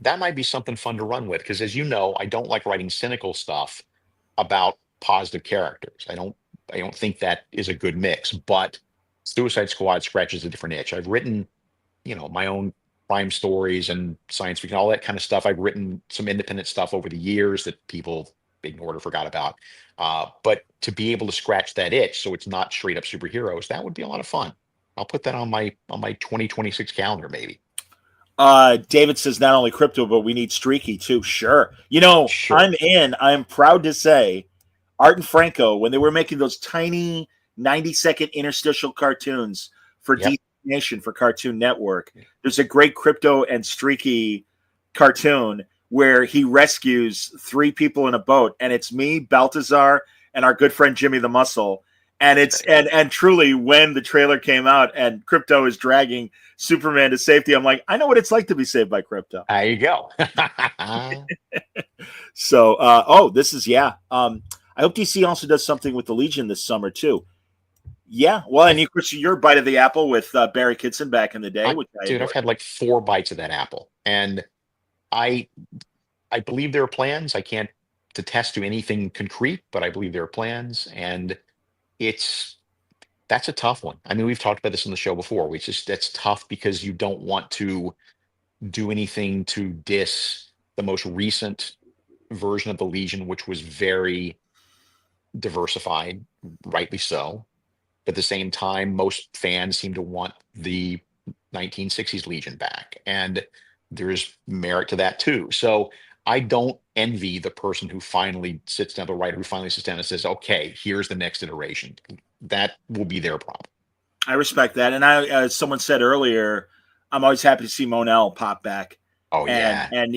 that might be something fun to run with. Because as you know, I don't like writing cynical stuff about positive characters. I don't think that is a good mix. But Suicide Squad scratches a different itch. I've written, my own crime stories and science fiction, all that kind of stuff. I've written some independent stuff over the years that people ignored or forgot about. But to be able to scratch that itch, so it's not straight up superheroes, that would be a lot of fun. I'll put that on my 2026 calendar, maybe. David says not only crypto, but we need streaky too. Sure. Sure. I'm proud to say Art and Franco, when they were making those tiny 90-second interstitial cartoons for DC Nation for Cartoon Network, there's a great crypto and streaky cartoon where he rescues 3 people in a boat, and it's me, Baltazar, and our good friend Jimmy the Muscle. And it's and truly, when the trailer came out and Crypto is dragging Superman to safety, I'm like, I know what it's like to be saved by Crypto. There you go. So, this is I hope DC also does something with the Legion this summer too. Yeah, well, and your bite of the apple with Barry Kitson back in the day. I've had like 4 bites of that apple, and I believe there are plans. I can't attest to anything concrete, but I believe there are plans, and that's a tough one. I mean, we've talked about this on the show before. That's tough because you don't want to do anything to diss the most recent version of the Legion, which was very diversified, rightly so. But at the same time, most fans seem to want the 1960s Legion back, and there's merit to that too. So I don't envy the person who finally sits down, the writer who finally sits down and says, okay, here's the next iteration. That will be their problem. I respect that. And as someone said earlier, I'm always happy to see Monel pop back. Oh, yeah. And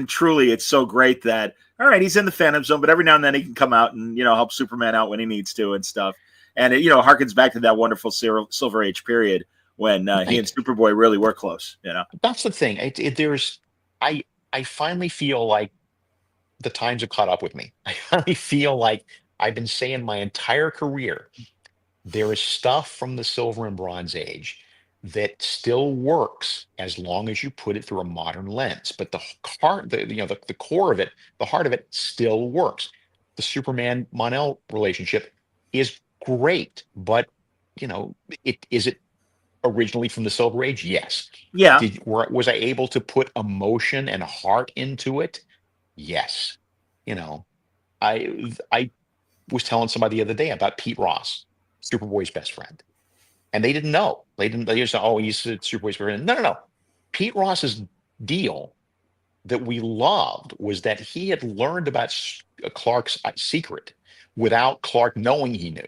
truly, it's so great that, all right, he's in the Phantom Zone, but every now and then he can come out and, help Superman out when he needs to and stuff. And it, harkens back to that wonderful Silver Age period when he and Superboy really were close, That's the thing. I finally feel like the times have caught up with me. I finally feel like I've been saying my entire career, there is stuff from the Silver and Bronze Age that still works as long as you put it through a modern lens. But the core of it, the heart of it still works. The Superman Mon-El relationship is great, but is it originally from the Silver Age? Yes. Yeah. Was I able to put emotion and heart into it? Yes. I was telling somebody the other day about Pete Ross, Superboy's best friend. And they didn't know. They just said, oh, he's Superboy's best friend. No. Pete Ross's deal that we loved was that he had learned about Clark's secret without Clark knowing he knew.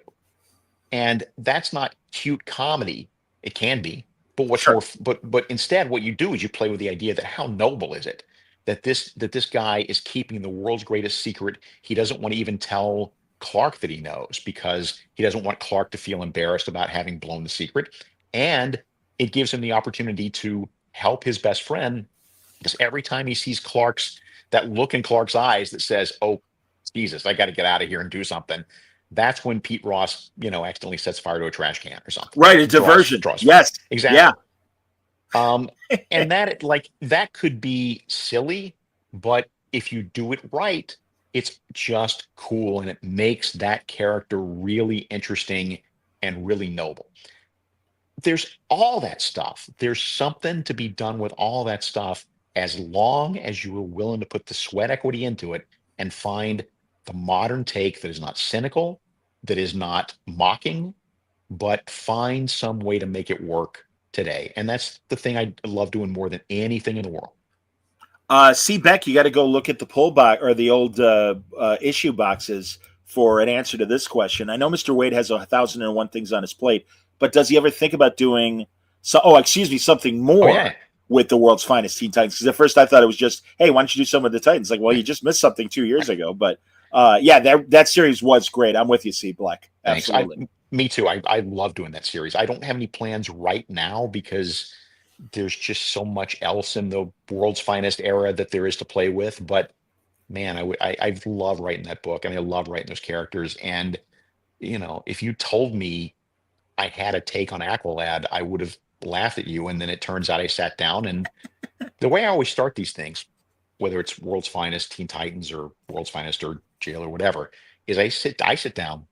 And that's not cute comedy. It can be, but but instead what you do is you play with the idea that how noble is it that this guy is keeping the world's greatest secret. He doesn't want to even tell Clark that he knows because he doesn't want Clark to feel embarrassed about having blown the secret. And it gives him the opportunity to help his best friend, because every time he sees that look in Clark's eyes that says, oh, Jesus, I got to get out of here and do something. That's when Pete Ross, accidentally sets fire to a trash can or something. Right, a diversion. Yes, exactly. Yeah. And that could be silly, but if you do it right, It's just cool, and it makes that character really interesting and really noble. There's all that stuff. There's something to be done with all that stuff as long as you are willing to put the sweat equity into it and find the modern take that is not cynical, that is not mocking, but find some way to make it work today. And that's the thing I love doing more than anything in the world. See, Beck, you got to go look at the pull box or the old issue boxes for an answer to this question. I know Mr. Waid has 1,001 things on his plate, but does he ever think about doing something Oh more yeah. with the world's finest Teen Titans? Because at first I thought it was just, hey, why don't you do some of the Titans? Like, well, you just missed something 2 years ago. But yeah, that series was great. I'm with you, C. Black. Thanks. Absolutely. Me too. I love doing that series. I don't have any plans right now because there's just so much else in the world's finest era that there is to play with. But man, I love writing that book. I mean, I love writing those characters. And if you told me I had a take on Aqualad, I would have laughed at you. And then it turns out I sat down, and the way I always start these things, whether it's World's Finest, Teen Titans, or World's Finest, or Jail, or whatever, is I sit down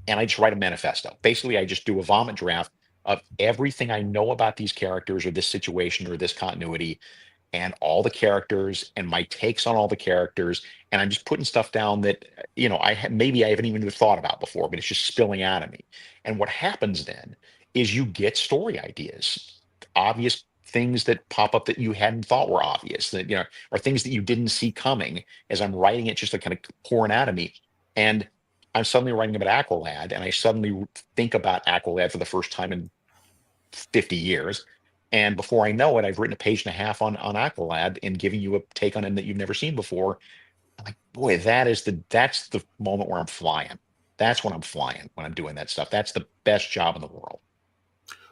and I just write a manifesto. Basically, I just do a vomit draft of everything I know about these characters or this situation or this continuity, and all the characters and my takes on all the characters. And I'm just putting stuff down that, maybe I haven't even thought about before, but it's just spilling out of me. And what happens then is you get story ideas, obvious things that pop up that you hadn't thought were obvious, that, or things that you didn't see coming as I'm writing it, just like kind of pouring out of me. And I'm suddenly writing about Aqualad, and I suddenly think about Aqualad for the first time in 50 years. And before I know it, I've written a page and a half on Aqualad and giving you a take on him that you've never seen before. I'm like, boy, that's the moment where I'm flying. That's when I'm flying, when I'm doing that stuff. That's the best job in the world.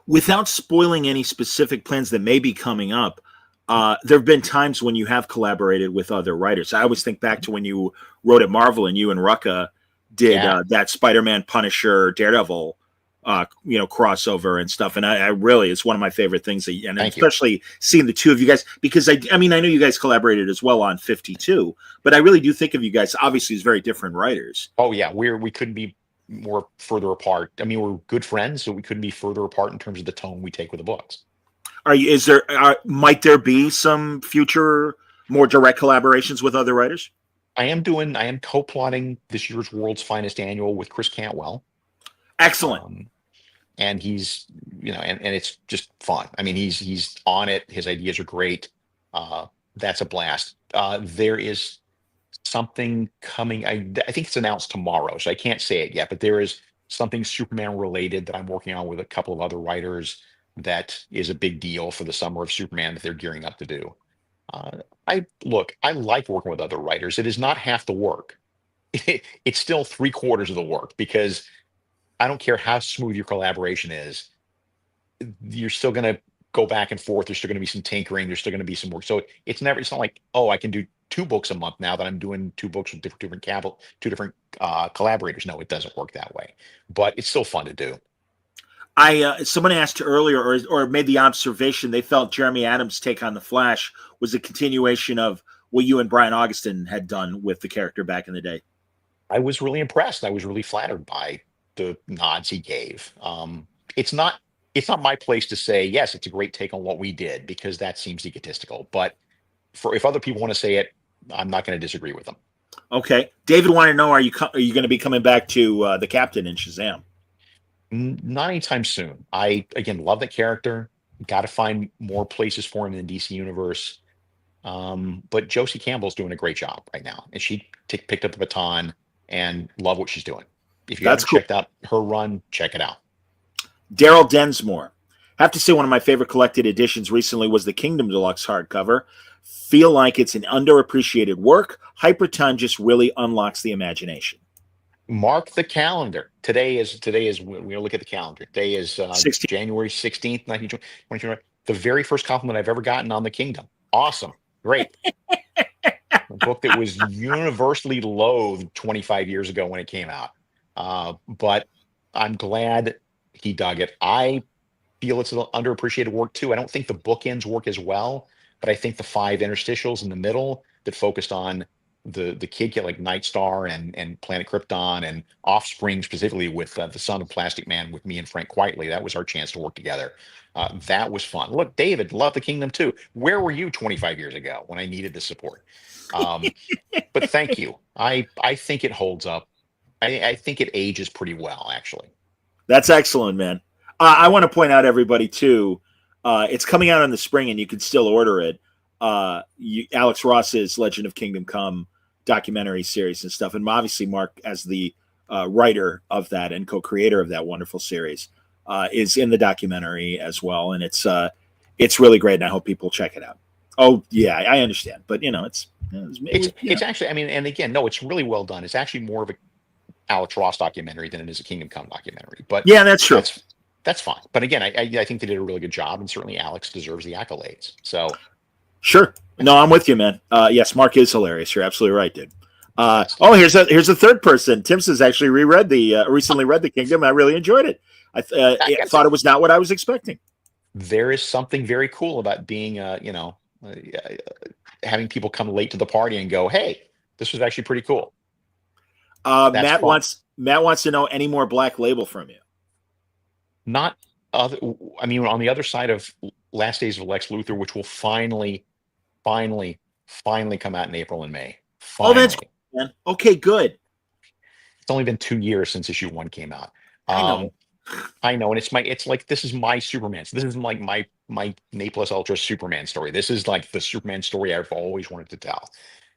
Without spoiling any specific plans that may be coming up, there have been times when you have collaborated with other writers. I always think back to when you wrote at Marvel and you and Rucka did Yeah. that Spider-Man, Punisher, Daredevil, crossover and stuff. And I really, it's one of my favorite things. And Thank you. especially seeing the two of you guys, because I mean, I know you guys collaborated as well on 52, but I really do think of you guys obviously as very different writers. Oh yeah, we couldn't be more further apart. I mean, we're good friends, so we couldn't be further apart in terms of the tone we take with the books. Might there be some future more direct collaborations with other writers? I am co-plotting this year's World's Finest Annual with Chris Cantwell. Excellent. And he's, and it's just fun. I mean, he's on it. His ideas are great. That's a blast. There is something coming. I think it's announced tomorrow, so I can't say it yet, but there is something Superman related that I'm working on with a couple of other writers that is a big deal for the summer of Superman that they're gearing up to do. I like working with other writers. It is not half the work. It's still three-quarters of the work, because I don't care how smooth your collaboration is, you're still going to go back and forth. There's still going to be some tinkering. There's still going to be some work. So it's not like, oh, I can do 2 books a month now that I'm doing 2 books with two different collaborators. No, it doesn't work that way, but it's still fun to do. Someone asked earlier, or made the observation, they felt Jeremy Adams' take on the Flash was a continuation of what you and Brian Augustin had done with the character back in the day. I was really impressed. I was really flattered by the nods he gave. It's not my place to say yes, it's a great take on what we did, because that seems egotistical. But if other people want to say it, I'm not going to disagree with them. Okay, David wanted to know: are you going to be coming back to the Captain in Shazam? Not anytime soon. I again love the character. Got to find more places for him in the DC universe. But Josie Campbell's doing a great job right now, and she picked up the baton and love what she's doing. If you That's haven't cool. checked out her run, check it out. Daryl Densmore. Have to say one of my favorite collected editions recently was the Kingdom Deluxe hardcover. Feel like it's an underappreciated work. Hyper Time just really unlocks the imagination. Mark the calendar. Today is we look at the calendar. Today is January 16th, 2020. The very first compliment I've ever gotten on the Kingdom. Awesome. Great. A book that was universally loathed 25 years ago when it came out. But I'm glad he dug it. I feel it's an underappreciated work too. I don't think the bookends work as well, but I think the 5 interstitials in the middle that focused on the kid like Nightstar and Planet Krypton and Offspring specifically with the son of Plastic Man with me and Frank Quitely. That was our chance to work together. That was fun. Look, David, love the Kingdom too. Where were you 25 years ago when I needed the support? But thank you. I think it holds up. I think it ages pretty well, actually. That's excellent, man. I want to point out everybody too. It's coming out in the spring, and you can still order it. Alex Ross's Legend of Kingdom Come documentary series and stuff, and obviously Mark, as the writer of that and co-creator of that wonderful series, is in the documentary as well, and it's really great, and I hope people check it out. Oh yeah, I understand, but it's actually, I mean, and again, no, it's really well done. It's actually more of a Alex Ross documentary than it is a Kingdom Come documentary. But yeah, that's true. That's fine. But again, I think they did a really good job, and certainly Alex deserves the accolades. So sure. No, I'm with you, man. Yes, Mark is hilarious. You're absolutely right, dude. Here's a third person. Tim says actually recently read The Kingdom. I really enjoyed it. I thought it was not what I was expecting. There is something very cool about being, having people come late to the party and go, "Hey, this was actually pretty cool." Matt wants to know any more Black Label from you. Not other. I mean, on the other side of Last Days of Lex Luthor, which will finally come out in April and May. Finally. Oh, that's cool, man. Okay, good. It's only been 2 years since issue 1 came out. I know, and it's like this is my Superman. So this is like my Ne Plus Ultra Superman story. This is like the Superman story I've always wanted to tell,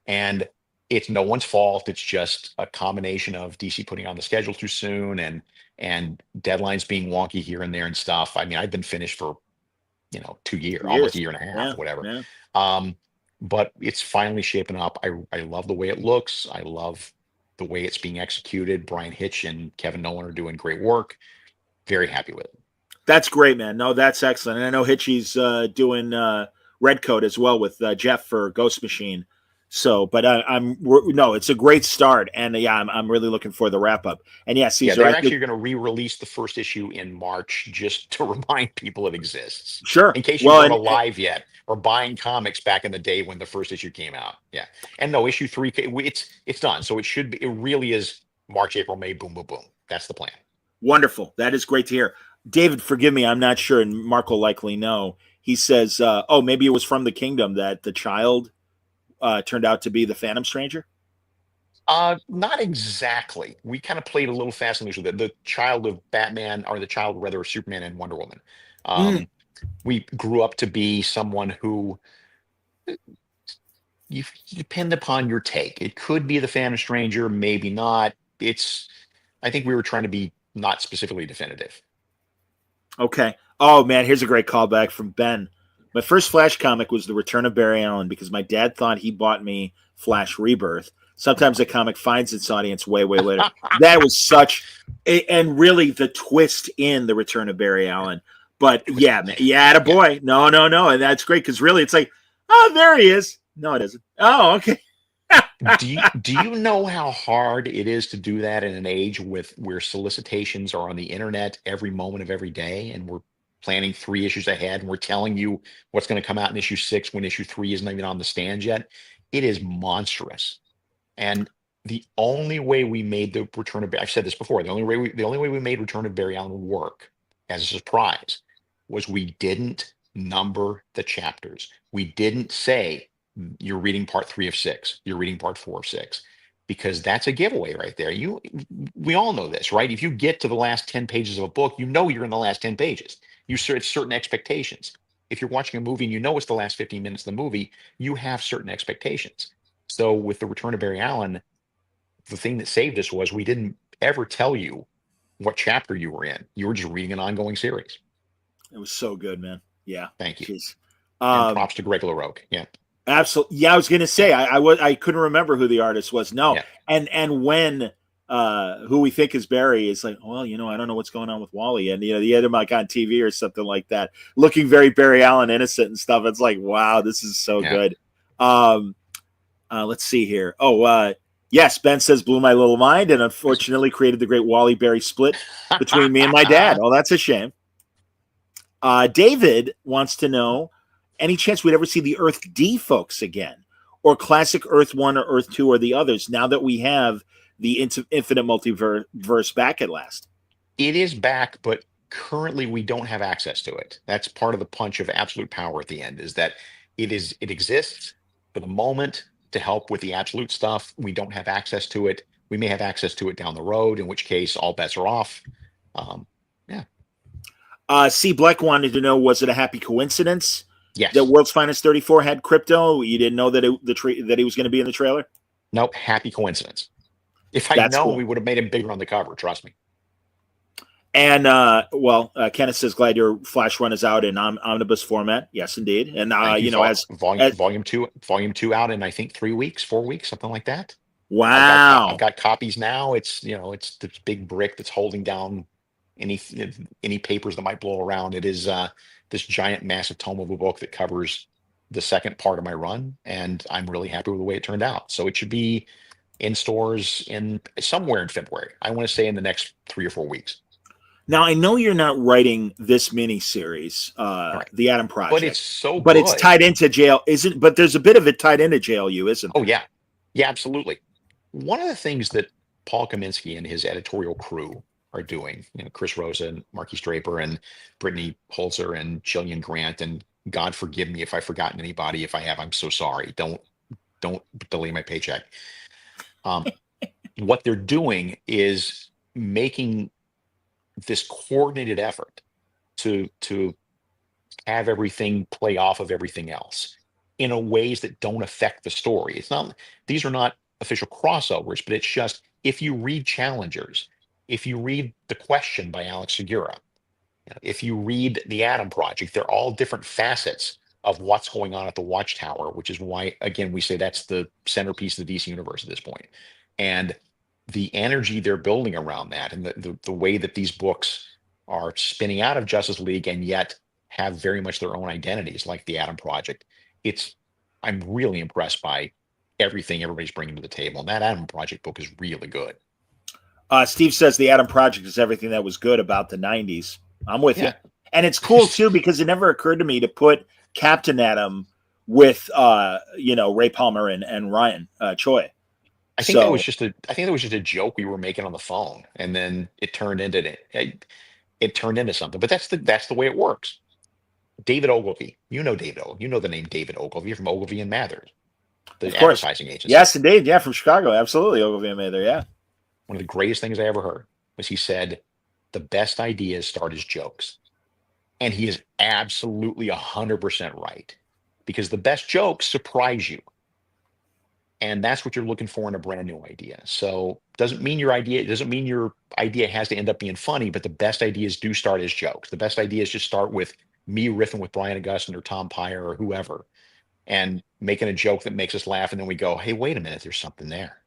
and it's no one's fault. It's just a combination of DC putting on the schedule too soon and deadlines being wonky here and there and stuff. I mean, I've been finished for 2 years, almost a year and a half, whatever. Yeah. But it's finally shaping up. I love the way it looks. I love the way it's being executed. Brian Hitch and Kevin Nolan are doing great work. Very happy with it. That's great, man. No, that's excellent. And I know Hitchy's doing Redcoat as well with Jeff for Ghost Machine. So, but it's a great start, and yeah, I'm really looking for the wrap up. And yeah, Caesar, they're actually going to re-release the first issue in March just to remind people it exists. Sure, in case you weren't alive yet or buying comics back in the day when the first issue came out. Yeah, and no, issue 3, it's done. So it should be. It really is March, April, May, boom, boom, boom. That's the plan. Wonderful. That is great to hear. David, forgive me, I'm not sure, and Mark will likely know. He says, maybe it was from the Kingdom that the child turned out to be the Phantom Stranger? Not exactly. We kind of played a little fast and loose with it. The child of Batman, or the child rather of Superman and Wonder Woman. We grew up to be someone who you depend upon your take. It could be the Phantom Stranger, maybe not. I think we were trying to be not specifically definitive. Okay. Oh man, here's a great callback from Ben. My first Flash comic was The Return of Barry Allen because my dad thought he bought me Flash Rebirth. Sometimes a comic finds its audience way, way later. That was and really the twist in The Return of Barry Allen. But yeah, man, attaboy. No. And that's great because really it's like, oh, there he is. No, it isn't. Oh, okay. Do you know how hard it is to do that in an age where solicitations are on the internet every moment of every day, and we're planning 3 issues ahead, and we're telling you what's going to come out in issue 6 when issue 3 isn't even on the stands yet? It is monstrous. And the only way we made the Return of Barry, I've said this before, the only way we made Return of Barry Allen work as a surprise was we didn't number the chapters. We didn't say you're reading part 3 of 6, you're reading part 4 of 6, because that's a giveaway right there. We all know this, right? If you get to the last 10 pages of a book, you're in the last 10 pages. You set certain expectations. If you're watching a movie and you know it's the last 15 minutes of the movie, you have certain expectations. So with The Return of Barry Allen, the thing that saved us was we didn't ever tell you what chapter you were in. You were just reading an ongoing series. It was so good, man. Yeah. Thank you. And props to Greg LaRocque. Yeah. Absolutely. Yeah, I was going to say I couldn't remember who the artist was. No. Yeah. And when who we think is Barry is like, well, I don't know what's going on with Wally, and the other like on TV or something like that, looking very Barry Allen innocent and stuff. It's like, wow, this is so good. Let's see here. Yes, Ben says blew my little mind, and unfortunately created the great Wally Barry split between me and my dad. Oh, that's a shame. David wants to know, any chance we'd ever see the Earth D folks again, or classic Earth 1 or Earth 2 or the others, now that we have the infinite multiverse back at last? It is back, but currently we don't have access to it. That's part of the punch of absolute power at the end, is that it exists for the moment to help with the absolute stuff. We don't have access to it. We may have access to it down the road, in which case all bets are off. Yeah. C. Black wanted to know, was it a happy coincidence Yes. that World's Finest 34 had crypto? You didn't know that that he was going to be in the trailer? Nope. Happy coincidence. If I'd That's known, cool. we would have made him bigger on the cover. Trust me. And Kenneth says, glad your flash run is out in omnibus format. Yes, indeed. And you know, as volume two out in, I think, 3 weeks, 4 weeks, something like that. Wow. I've got copies now. It's, you know, it's this big brick that's holding down any papers that might blow around. It is this giant, massive tome of a book that covers the second part of my run, and I'm really happy with the way it turned out. So it should be in stores in somewhere in February. I want to say in the next 3 or 4 weeks. Now, I know you're not writing this mini-series, Right. The Adam Project. But it's so But good. it's tied into jail, isn't? But there's a bit of it tied into JLU, isn't there? Oh, yeah. Yeah, absolutely. One of the things that Paul Kaminsky and his editorial crew are doing, you know, Chris Rosa and Marquis Draper and Brittany Holzer and Jillian Grant, and God forgive me if I've forgotten anybody. If I have, I'm so sorry. Don't delay my paycheck. What they're doing is making this coordinated effort to have everything play off of everything else in a ways that don't affect the story. It's not, these are not official crossovers, but it's just, if you read Challengers, if you read The Question by Alex Segura, if you read The Adam Project, they're all different facets of what's going on at the Watchtower, which is why, again, we say that's the centerpiece of the DC universe at this point. And the energy they're building around that, and the way that these books are spinning out of Justice League and yet have very much their own identities, like the Adam Project. I'm really impressed by everything everybody's bringing to the table. And that Adam Project book is really good. Steve says the Adam Project is everything that was good about the 90s. I'm with you. And it's cool, too, because it never occurred to me to put Captain Atom with, Ray Palmer and Ryan Choi. I think that was just a joke we were making on the phone, and then it turned into something. But that's the way it works. David Ogilvy, you know the name David Ogilvy from Ogilvy and Mathers, the advertising agency. Yes, indeed. Yeah, from Chicago, absolutely. Ogilvy and Mather. Yeah. One of the greatest things I ever heard was he said, "The best ideas start as jokes," and he is absolutely 100% right, because the best jokes surprise you. And that's what you're looking for in a brand new idea. So doesn't mean your idea has to end up being funny, but the best ideas do start as jokes. The best ideas just start with me riffing with Brian Augustine or Tom Pyre or whoever, and making a joke that makes us laugh. And then we go, hey, wait a minute, there's something there.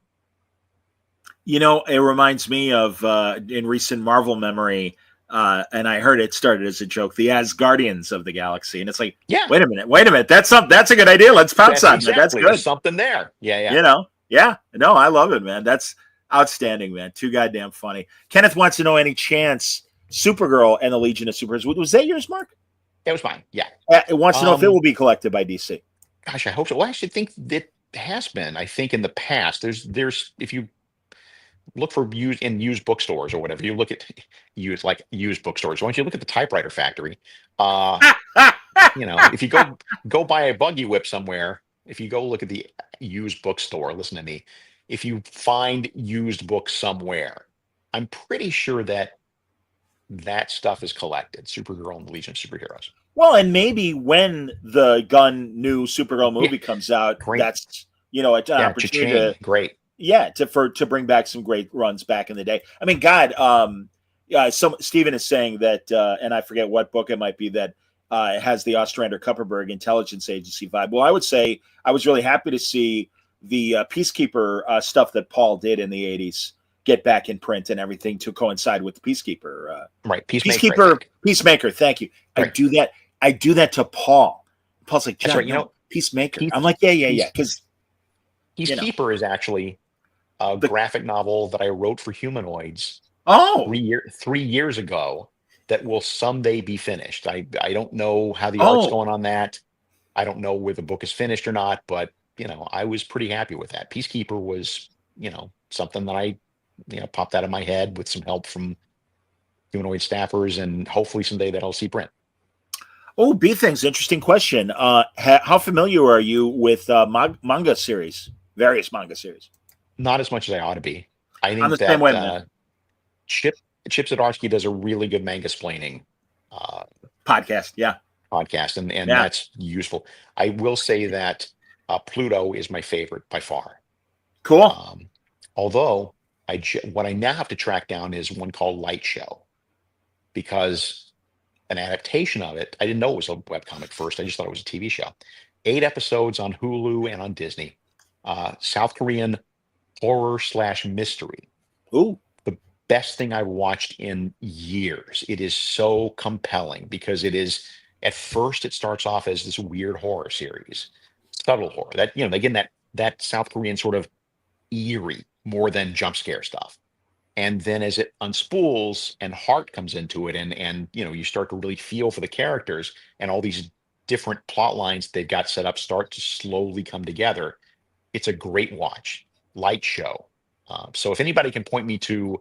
You know, it reminds me of in recent Marvel memory, and I heard it started as a joke, the Asgardians of the Galaxy. And it's like, yeah, wait a minute. That's a good idea. Let's pounce on it. That's good. There's something there. Yeah. You know, yeah. No, I love it, man. That's outstanding, man. Too goddamn funny. Kenneth wants to know, any chance Supergirl and the Legion of Superheroes, was that yours, Mark? That was mine. Yeah. It wants to know if it will be collected by DC. Gosh, I hope so. Well, I actually think that has been. I think in the past, there's if you look for used bookstores or whatever, you look at used bookstores. Once you look at the Typewriter Factory, if you go buy a buggy whip somewhere, if you go look at the used bookstore, listen to me, if you find used books somewhere, I'm pretty sure that stuff is collected. Supergirl and the Legion of Superheroes. Well, and maybe when the new Supergirl movie comes out, great. That's an opportunity great. Yeah, to bring back some great runs back in the day. I mean, God, Stephen is saying that, and I forget what book it might be, that has the Ostrander Kupperberg intelligence agency vibe. Well, I would say I was really happy to see the Peacekeeper stuff that Paul did in the 80s get back in print and everything to coincide with the Peacekeeper. Right, Peacemaker. Thank you. Right. I do that to Paul. Paul's like, John, that's right. Peacemaker. I'm like, yeah, because Peacekeeper is actually a graphic novel that I wrote for Humanoids 3 years ago that will someday be finished. I don't know how the art's going on that. I don't know whether the book is finished or not, but I was pretty happy with that. Peacekeeper was, something that I, popped out of my head with some help from humanoid staffers, and hopefully someday that I'll see print. Oh, B things. Interesting question. How familiar are you with manga series? Various manga series. Not as much as I ought to be. I I'm think the same that way, man. Chip Zdarsky does a really good manga splaining uh, Podcast. Yeah. podcast, and Yeah. that's useful. I will say that Pluto is my favorite by far. Cool. Although what I now have to track down is one called Light Show, because an adaptation of it, I didn't know it was a webcomic first. I just thought it was a TV show. 8 episodes on Hulu and on Disney. South Korean horror/mystery. Ooh. The best thing I've watched in years. It is so compelling because at first it starts off as this weird horror series, subtle horror. That, again, that South Korean sort of eerie more than jump scare stuff. And then as it unspools and heart comes into it, and you start to really feel for the characters, and all these different plot lines they've got set up start to slowly come together. It's a great watch. Light Show. So if anybody can point me to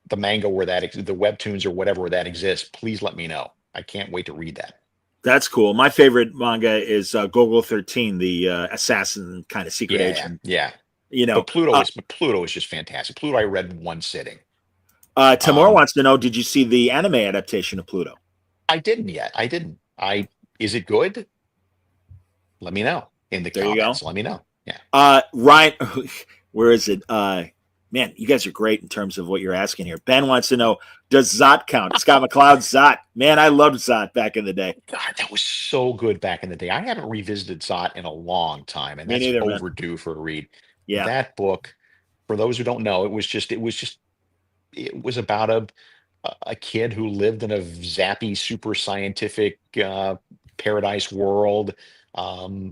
the manga where the webtoons or whatever where that exists, please let me know. I can't wait to read that. That's cool. My favorite manga is Gogol 13, the assassin kind of secret agent. Yeah. But Pluto is just fantastic. Pluto I read in one sitting. Timur wants to know, did you see the anime adaptation of Pluto? I didn't yet. I didn't. Is it good? Let me know in the comments. Let me know. Yeah. Ryan, where is it? Man, you guys are great in terms of what you're asking here. Ben wants to know, does Zot count? Scott McCloud's Zot. Man, I loved Zot back in the day. God, that was so good back in the day. I haven't revisited Zot in a long time, and that's overdue for a read. Yeah. That book, for those who don't know, it was about a kid who lived in a zappy, super scientific paradise world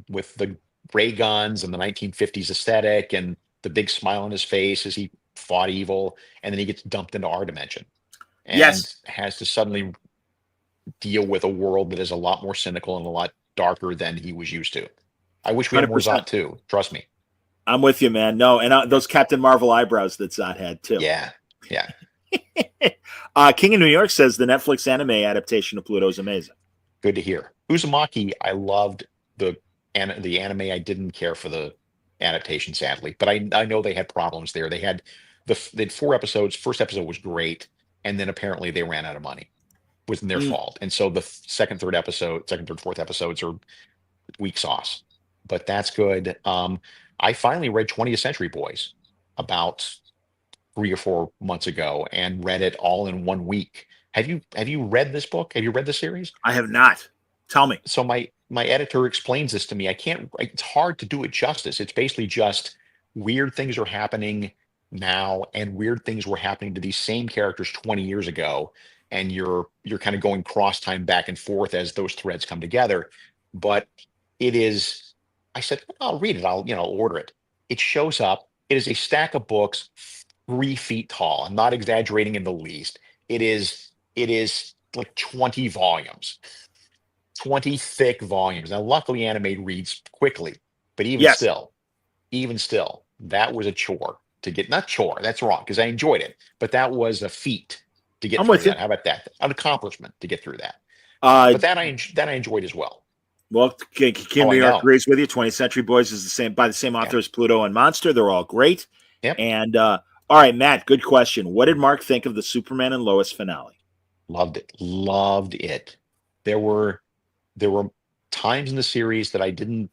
with the ray guns and the 1950s aesthetic and the big smile on his face as he fought evil, and then he gets dumped into our dimension and has to suddenly deal with a world that is a lot more cynical and a lot darker than he was used to. I wish we had more Zot too. Trust me. I'm with you, man. No, and those Captain Marvel eyebrows that Zot had too. Yeah. King of New York says the Netflix anime adaptation of Pluto is amazing. Good to hear. Uzumaki, I loved the anime. I didn't care for the adaptation, sadly, but I know they had problems there. They had 4 episodes. First episode was great, and then apparently they ran out of money. It wasn't their fault, and so the second, third, fourth episodes are weak sauce. But that's good. I finally read 20th Century Boys about 3 or 4 months ago and read it all in 1 week. Have you read this book? Have you read the series? I have not. Tell me. So my editor explains this to me. It's hard to do it justice. It's basically just weird things are happening now, and weird things were happening to these same characters 20 years ago, and you're kind of going cross time back and forth as those threads come together. But it is, I said, I'll read it. I'll order it. It shows up. It is a stack of books 3 feet tall. I'm not exaggerating in the least. It is like 20 volumes, 20 thick volumes. Now, luckily, Animate reads quickly, but even still, that was a chore to get. Not chore, that's wrong, because I enjoyed it, but that was a feat to get through that. How about that? An accomplishment to get through that. But that I enjoyed as well. Well, King New York agrees with you. 20th Century Boys is by the same author as Pluto and Monster. They're all great. Yep. And all right, Matt, good question. What did Mark think of the Superman and Lois finale? Loved it. There were times in the series that I didn't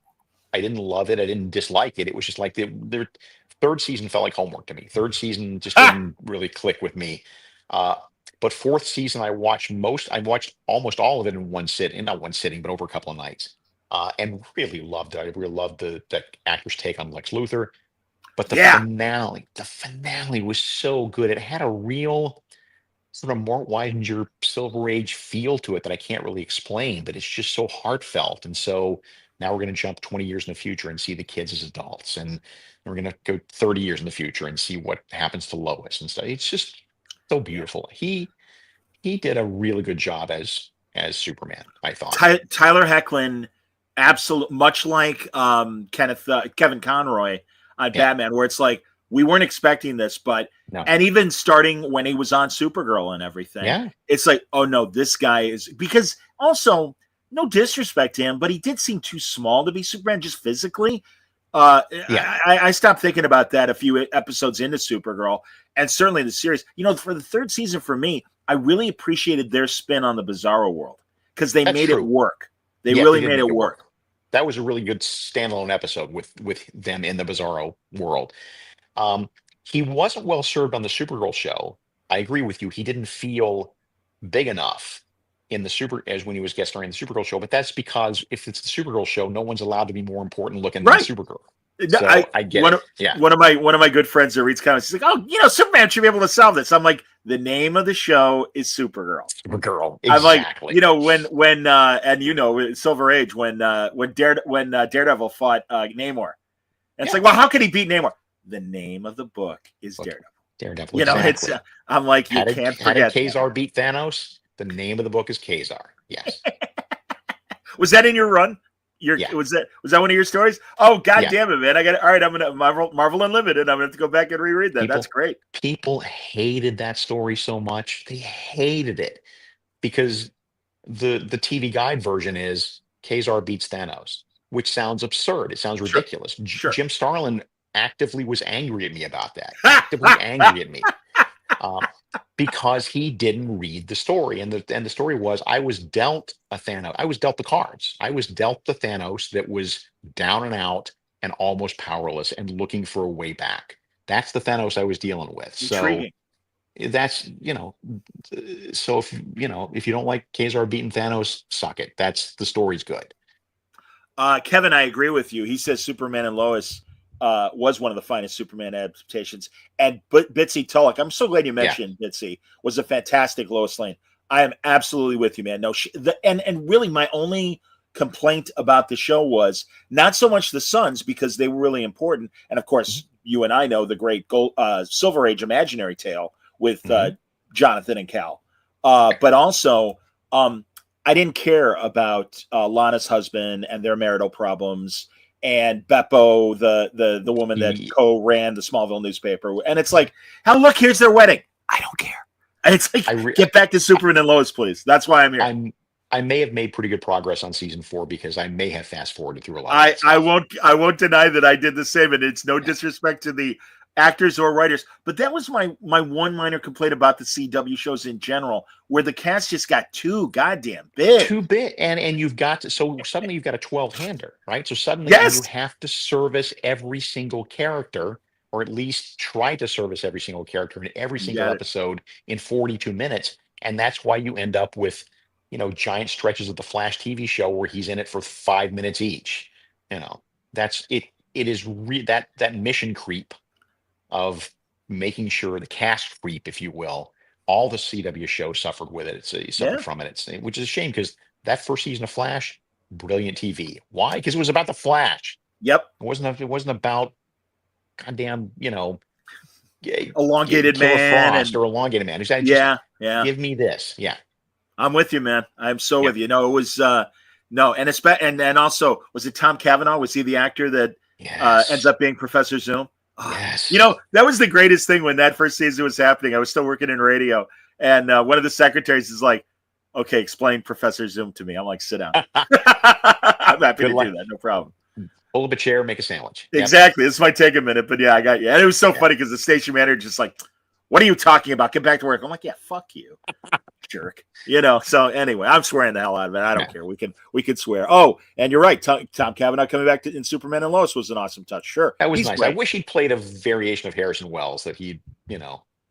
love it. I didn't dislike it. It was just like the third season felt like homework to me. Third season just didn't really click with me. But fourth season, I watched almost all of it in one sitting, not one sitting, but over a couple of nights, and really loved it. I really loved the actor's take on Lex Luthor. But the finale was so good. It had a real sort of Mort Weidinger Silver Age feel to it that I can't really explain, but it's just so heartfelt. And so now we're going to jump 20 years in the future and see the kids as adults, and we're going to go 30 years in the future and see what happens to Lois and stuff. It's just so beautiful. He did a really good job as Superman, I thought. Tyler Hoechlin Absolutely, much like Kevin Conroy on Yeah. Batman, where it's like we weren't expecting this, but No. and even starting when he was on Supergirl and everything, Yeah. it's like, oh no, this guy is, because also no disrespect to him, but he did seem too small to be Superman just physically. Yeah. I stopped thinking about that a few episodes into Supergirl, and certainly the series. You know, for the third season, for me, I really appreciated their spin on the Bizarro world because they That's made it true. work. They Yeah, they really did made make it it work. work. That was a really good standalone episode with them in the Bizarro world. Um, he wasn't well served on the Supergirl show. I agree with you. He didn't feel big enough in the super as when he was guest starring in the Supergirl show. But that's because if it's the Supergirl show, no one's allowed to be more important looking than Right. Supergirl. I So I get one it. of Yeah. one of my good friends that reads comics. He's like, oh, Superman should be able to solve this. I'm like, the name of the show is Supergirl. Supergirl. I'm like, Exactly. when and Silver Age when Daredevil fought Namor, and it's Yeah. like, well, how could he beat Namor? The name of the book is Look, Daredevil. Daredevil. It's Exactly. I'm like, you How did can't how did forget that. Kazar beat Thanos? The name of the book is Kazar. Yes. Was that in your run? Yeah. Was that one of your stories? Oh, god Yeah. damn it, man! I got it. All right, I'm gonna Marvel Unlimited. I'm gonna have to go back and reread that. That's great. People hated that story so much. They hated it because the TV guide version is Kazar beats Thanos, which sounds absurd. It sounds Sure, ridiculous. sure. Jim Starlin actively was angry at me about that. Actively angry at me. Because he didn't read the story. And the story was I was dealt a Thanos. I was dealt the cards. I was dealt the Thanos that was down and out and almost powerless and looking for a way back. That's the Thanos I was dealing with. Intriguing. So that's, so if you don't like Kazar beating Thanos, suck it. That's the story's good. Kevin, I agree with you. He says Superman and Lois was one of the finest Superman adaptations. And Bitsy Tulloch, I'm so glad you mentioned Bitsy, was a fantastic Lois Lane. I am absolutely with you, man. No, and really my only complaint about the show was not so much the sons, because they were really important. And of course, you and I know the great Silver Age imaginary tale with Jonathan and Cal. But also, I didn't care about Lana's husband and their marital problems, and Beppo, the woman that co-ran the Smallville newspaper. And it's like, hell, look, here's their wedding. I don't care. And it's like, get back to Superman and Lois, please. That's why I'm here. I may have made pretty good progress on season 4 because I may have fast forwarded through a lot. I won't deny that I did the same, and it's no disrespect to the actors or writers, but that was my one minor complaint about the CW shows in general, where the cast just got too goddamn big. Too big, and you've got so suddenly you've got a 12-hander, right? So suddenly you have to service every single character, or at least try to service every single character in every single episode in 42 minutes, and that's why you end up with giant stretches of the Flash TV show where he's in it for 5 minutes each. That's it. It is that mission creep of making sure the cast creep, if you will, all the CW shows suffered with it. It's suffered from it. Which is a shame because that first season of Flash, brilliant TV. Why? Because it was about the Flash. Yep. It wasn't about goddamn, elongated man Frost or elongated man. Just, give me this. Yeah. I'm with you, man. I'm so with you. No, it was no, and also, was it Tom Cavanaugh? Was he the actor that ends up being Professor Zoom? Yes. That was the greatest thing when that first season was happening. I was still working in radio, and one of the secretaries is like, okay, explain Professor Zoom to me. I'm like, sit down. I'm happy to do that. No problem. Pull up a chair, make a sandwich. Exactly. This might take a minute, but I got you. And it was so funny because the station manager just like, what are you talking about? Get back to work. I'm like, yeah, fuck you. Jerk. So anyway, I'm swearing the hell out of it. I don't care. We can swear. Oh, and you're right. Tom Cavanaugh coming back in Superman and Lois was an awesome touch. Sure. That was nice. Great. I wish he'd played a variation of Harrison Wells that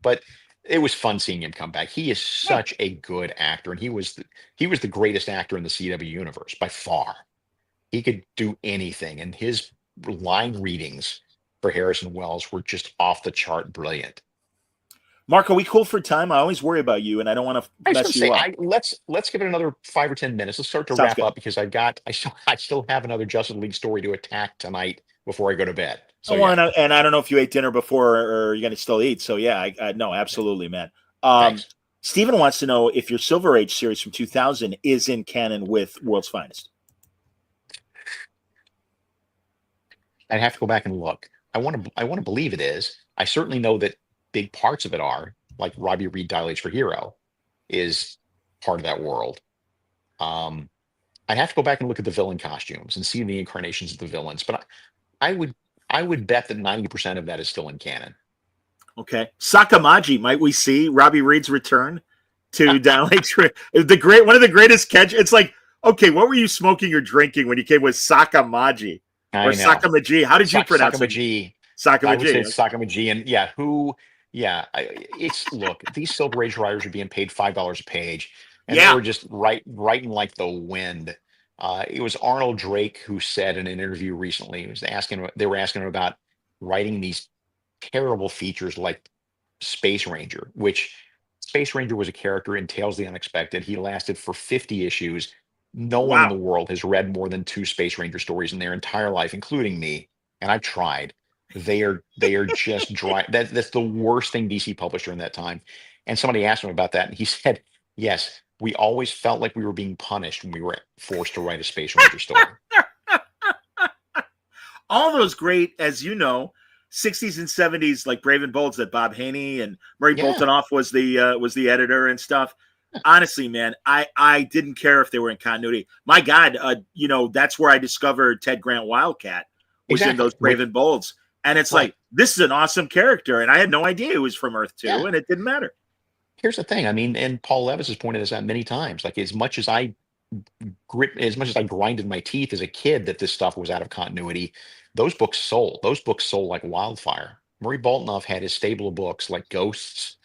but it was fun seeing him come back. He is such a good actor, and he was the greatest actor in the CW universe by far. He could do anything, and his line readings for Harrison Wells were just off the chart brilliant. Mark, are we cool for time? I always worry about you, and I don't want to mess you up. Let's give it another 5 or 10 minutes. Let's start to wrap up because I still have another Justice League story to attack tonight before I go to bed. So and I don't know if you ate dinner before or you're going to still eat. So no, absolutely, man. Stephen wants to know if your Silver Age series from 2000 is in canon with World's Finest. I'd have to go back and look. I want to believe it is. I certainly know that big parts of it are, like Robbie Reed Dilates for Hero is part of that world. Um, I'd have to go back and look at the villain costumes and see the incarnations of the villains, but I would I would bet that 90% of that is still in canon. Okay. Sakamaji, might we see Robbie Reed's return to Down Lake Tree? One of the greatest catch. It's like, okay, what were you smoking or drinking when you came with Sakamaji I or know. Sakamaji? How did you pronounce it? Sakamaji. I would say Sakamaji. Sakamaji, and it's look, these Silver Age writers are being paid $5 a page, and they Yeah. were just writing like the wind. It was Arnold Drake who said in an interview recently, they were asking him about writing these terrible features like Space Ranger, which Space Ranger was a character in Tales of the Unexpected. He lasted for 50 issues. No one in Wow. the world has read more than 2 Space Ranger stories in their entire life, including me. And I've tried. They are just dry. That's the worst thing DC published during that time. And somebody asked him about that, and he said, "Yes, we always felt like we were being punished when we were forced to write a Space Ranger story." All those great, as you know, 60s and 70s, like Brave and Bolds, that Bob Haney and Murray Yeah. Boltinoff was the editor and stuff. Honestly, man, I didn't care if they were in continuity. My God, that's where I discovered Ted Grant Wildcat was in Exactly. those Brave and Bolds. And it's Right. like, this is an awesome character. And I had no idea it was from Earth 2, Yeah. and it didn't matter. Here's the thing. I mean, and Paul Levis has pointed this out many times. Like, as much as I grinded my teeth as a kid that this stuff was out of continuity, those books sold. Those books sold like wildfire. Murray Boltinoff had his stable of books like Ghosts,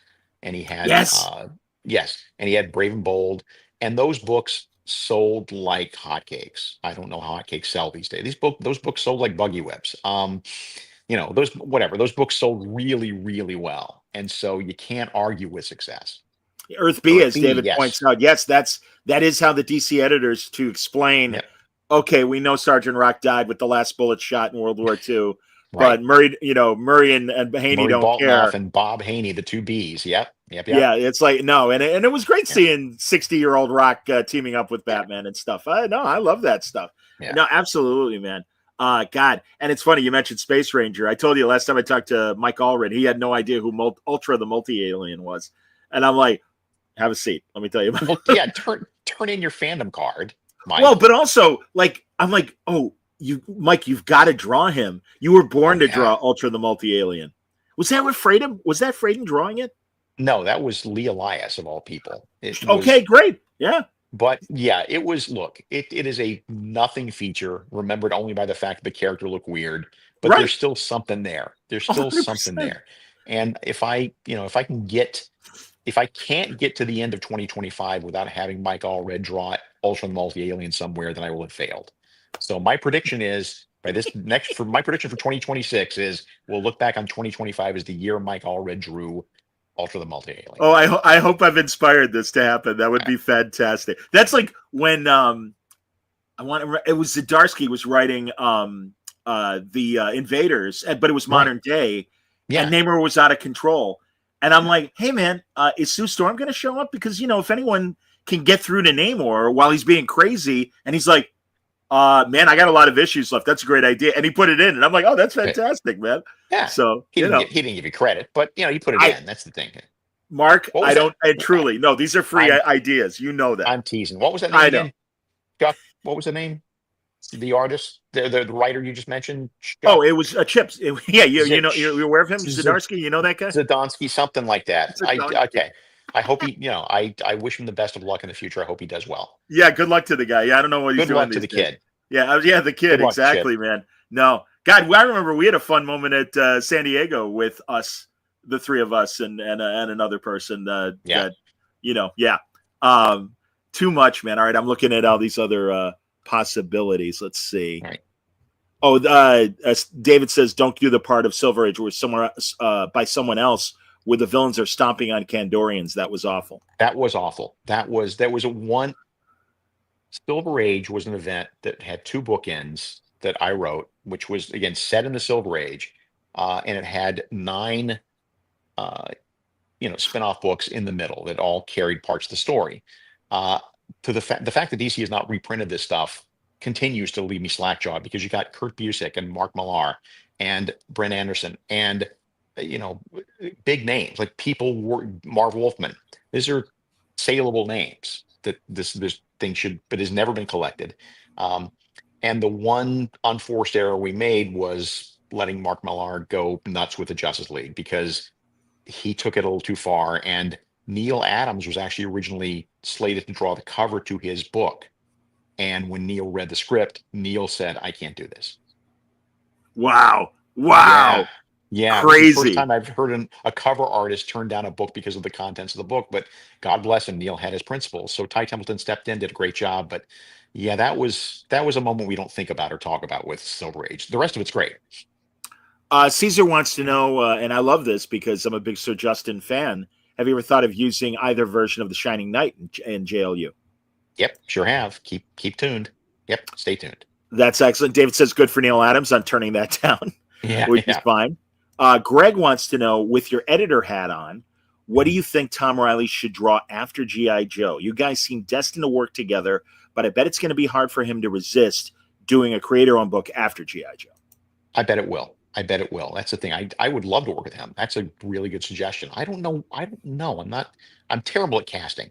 and he had Yes. and he had Brave and Bold, and those books sold like hotcakes. I don't know how hotcakes sell these days. Those books sold like buggy whips. Those books sold really, really well, and so you can't argue with success. Earth B, as B, David yes. points out. Yes, that is how the DC editors to explain. Yep. Okay, we know Sergeant Rock died with the last bullet shot in World War II, Right. but Murray and Haney Murray don't Boltinoff care. and Bob Haney, the 2 Bs. Yep. Yeah, it's like no, and it was great Yeah. seeing 60-year-old Rock teaming up with Batman and stuff. I love that stuff. Yeah. No, absolutely, man. God, and it's funny you mentioned Space Ranger. I told you last time I talked to Mike Allred, he had no idea who Ultra the Multi-Alien was, and I'm like, have a seat. Let me tell you. Well, yeah, turn in your fandom card, Mike. Well, but also, I'm like, oh, Mike, you've got to draw him. You were born to draw Ultra the Multi-Alien. Was that what Fraden? Was that Fraden drawing it? No, that was Lee Elias of all people. Okay, great. Yeah. But yeah, it was. Look, it is a nothing feature, remembered only by the fact the character looked weird. But Right. there's still something there. There's still 100%. something there. And if I can't get to the end of 2025 without having Mike Allred draw Ultra Multi-Alien somewhere, then I will have failed. So my prediction is my prediction for 2026 is we'll look back on 2025 as the year Mike Allred drew Ultra the Multi-Alien. Oh, I hope I've inspired this to happen. That would be fantastic. That's like when it was Zdarsky was writing the Invaders, but it was modern day, and Namor was out of control. And I'm like, hey man, is Sue Storm going to show up? Because if anyone can get through to Namor while he's being crazy, and he's like, man, I got a lot of issues left. That's a great idea. And he put it in, and I'm like, oh, that's fantastic, man. Yeah. So he didn't give you credit, but you put it in. That's the thing. Mark, truly no. These are free ideas. You know that. I'm teasing. What was that name again? Chuck, what was the name? The artist, the writer you just mentioned. Chuck. Oh, it was Chips. Yeah, you're aware of him, Zdarsky. You know that guy, Zdarsky, something like that. Okay. I hope he. I wish him the best of luck in the future. I hope he does well. Yeah, good luck to the guy. Yeah, I don't know what he's doing. Good luck to the kid. Yeah, the kid. Exactly, man. No, God, I remember we had a fun moment at San Diego with us, the three of us, and another person. Too much, man. All right, I'm looking at all these other possibilities. Let's see. All right. Oh, David says, don't do the part of Silver Age where by someone else where the villains are stomping on Kandorians. That was awful. That was awful. That was one. Silver Age was an event that had 2 bookends that I wrote, which was again set in the Silver Age, and it had 9, spin-off books in the middle that all carried parts of the story. To the fact that DC has not reprinted this stuff continues to leave me slack-jawed because you got Kurt Busiek and Mark Millar and Brent Anderson and you know, big names like Marv Wolfman. These are saleable names that this thing should, but has never been collected. And the one unforced error we made was letting Mark Millar go nuts with the Justice League because he took it a little too far. And Neil Adams was actually originally slated to draw the cover to his book. And when Neil read the script, Neil said, "I can't do this." Wow. Yeah. Yeah, it was the first Crazy. time I've heard a cover artist turn down a book because of the contents of the book. But God bless him, Neil had his principles. So Ty Templeton stepped in, did a great job. But yeah, that was a moment we don't think about or talk about with Silver Age. The rest of it's great. Caesar wants to know, and I love this because I'm a big Sir Justin fan. Have you ever thought of using either version of The Shining Knight in JLU? Yep, sure have. Keep tuned. Yep, stay tuned. That's excellent. David says good for Neil Adams on turning that down, Yeah, which is yeah. fine. Greg wants to know, with your editor hat on, what do you think Tom Riley should draw after G.I. Joe? You guys seem destined to work together, but I bet it's going to be hard for him to resist doing a creator-owned book after G.I. Joe. I bet it will. I bet it will. That's the thing. I would love to work with him. That's a really good suggestion. I don't know. I'm terrible at casting.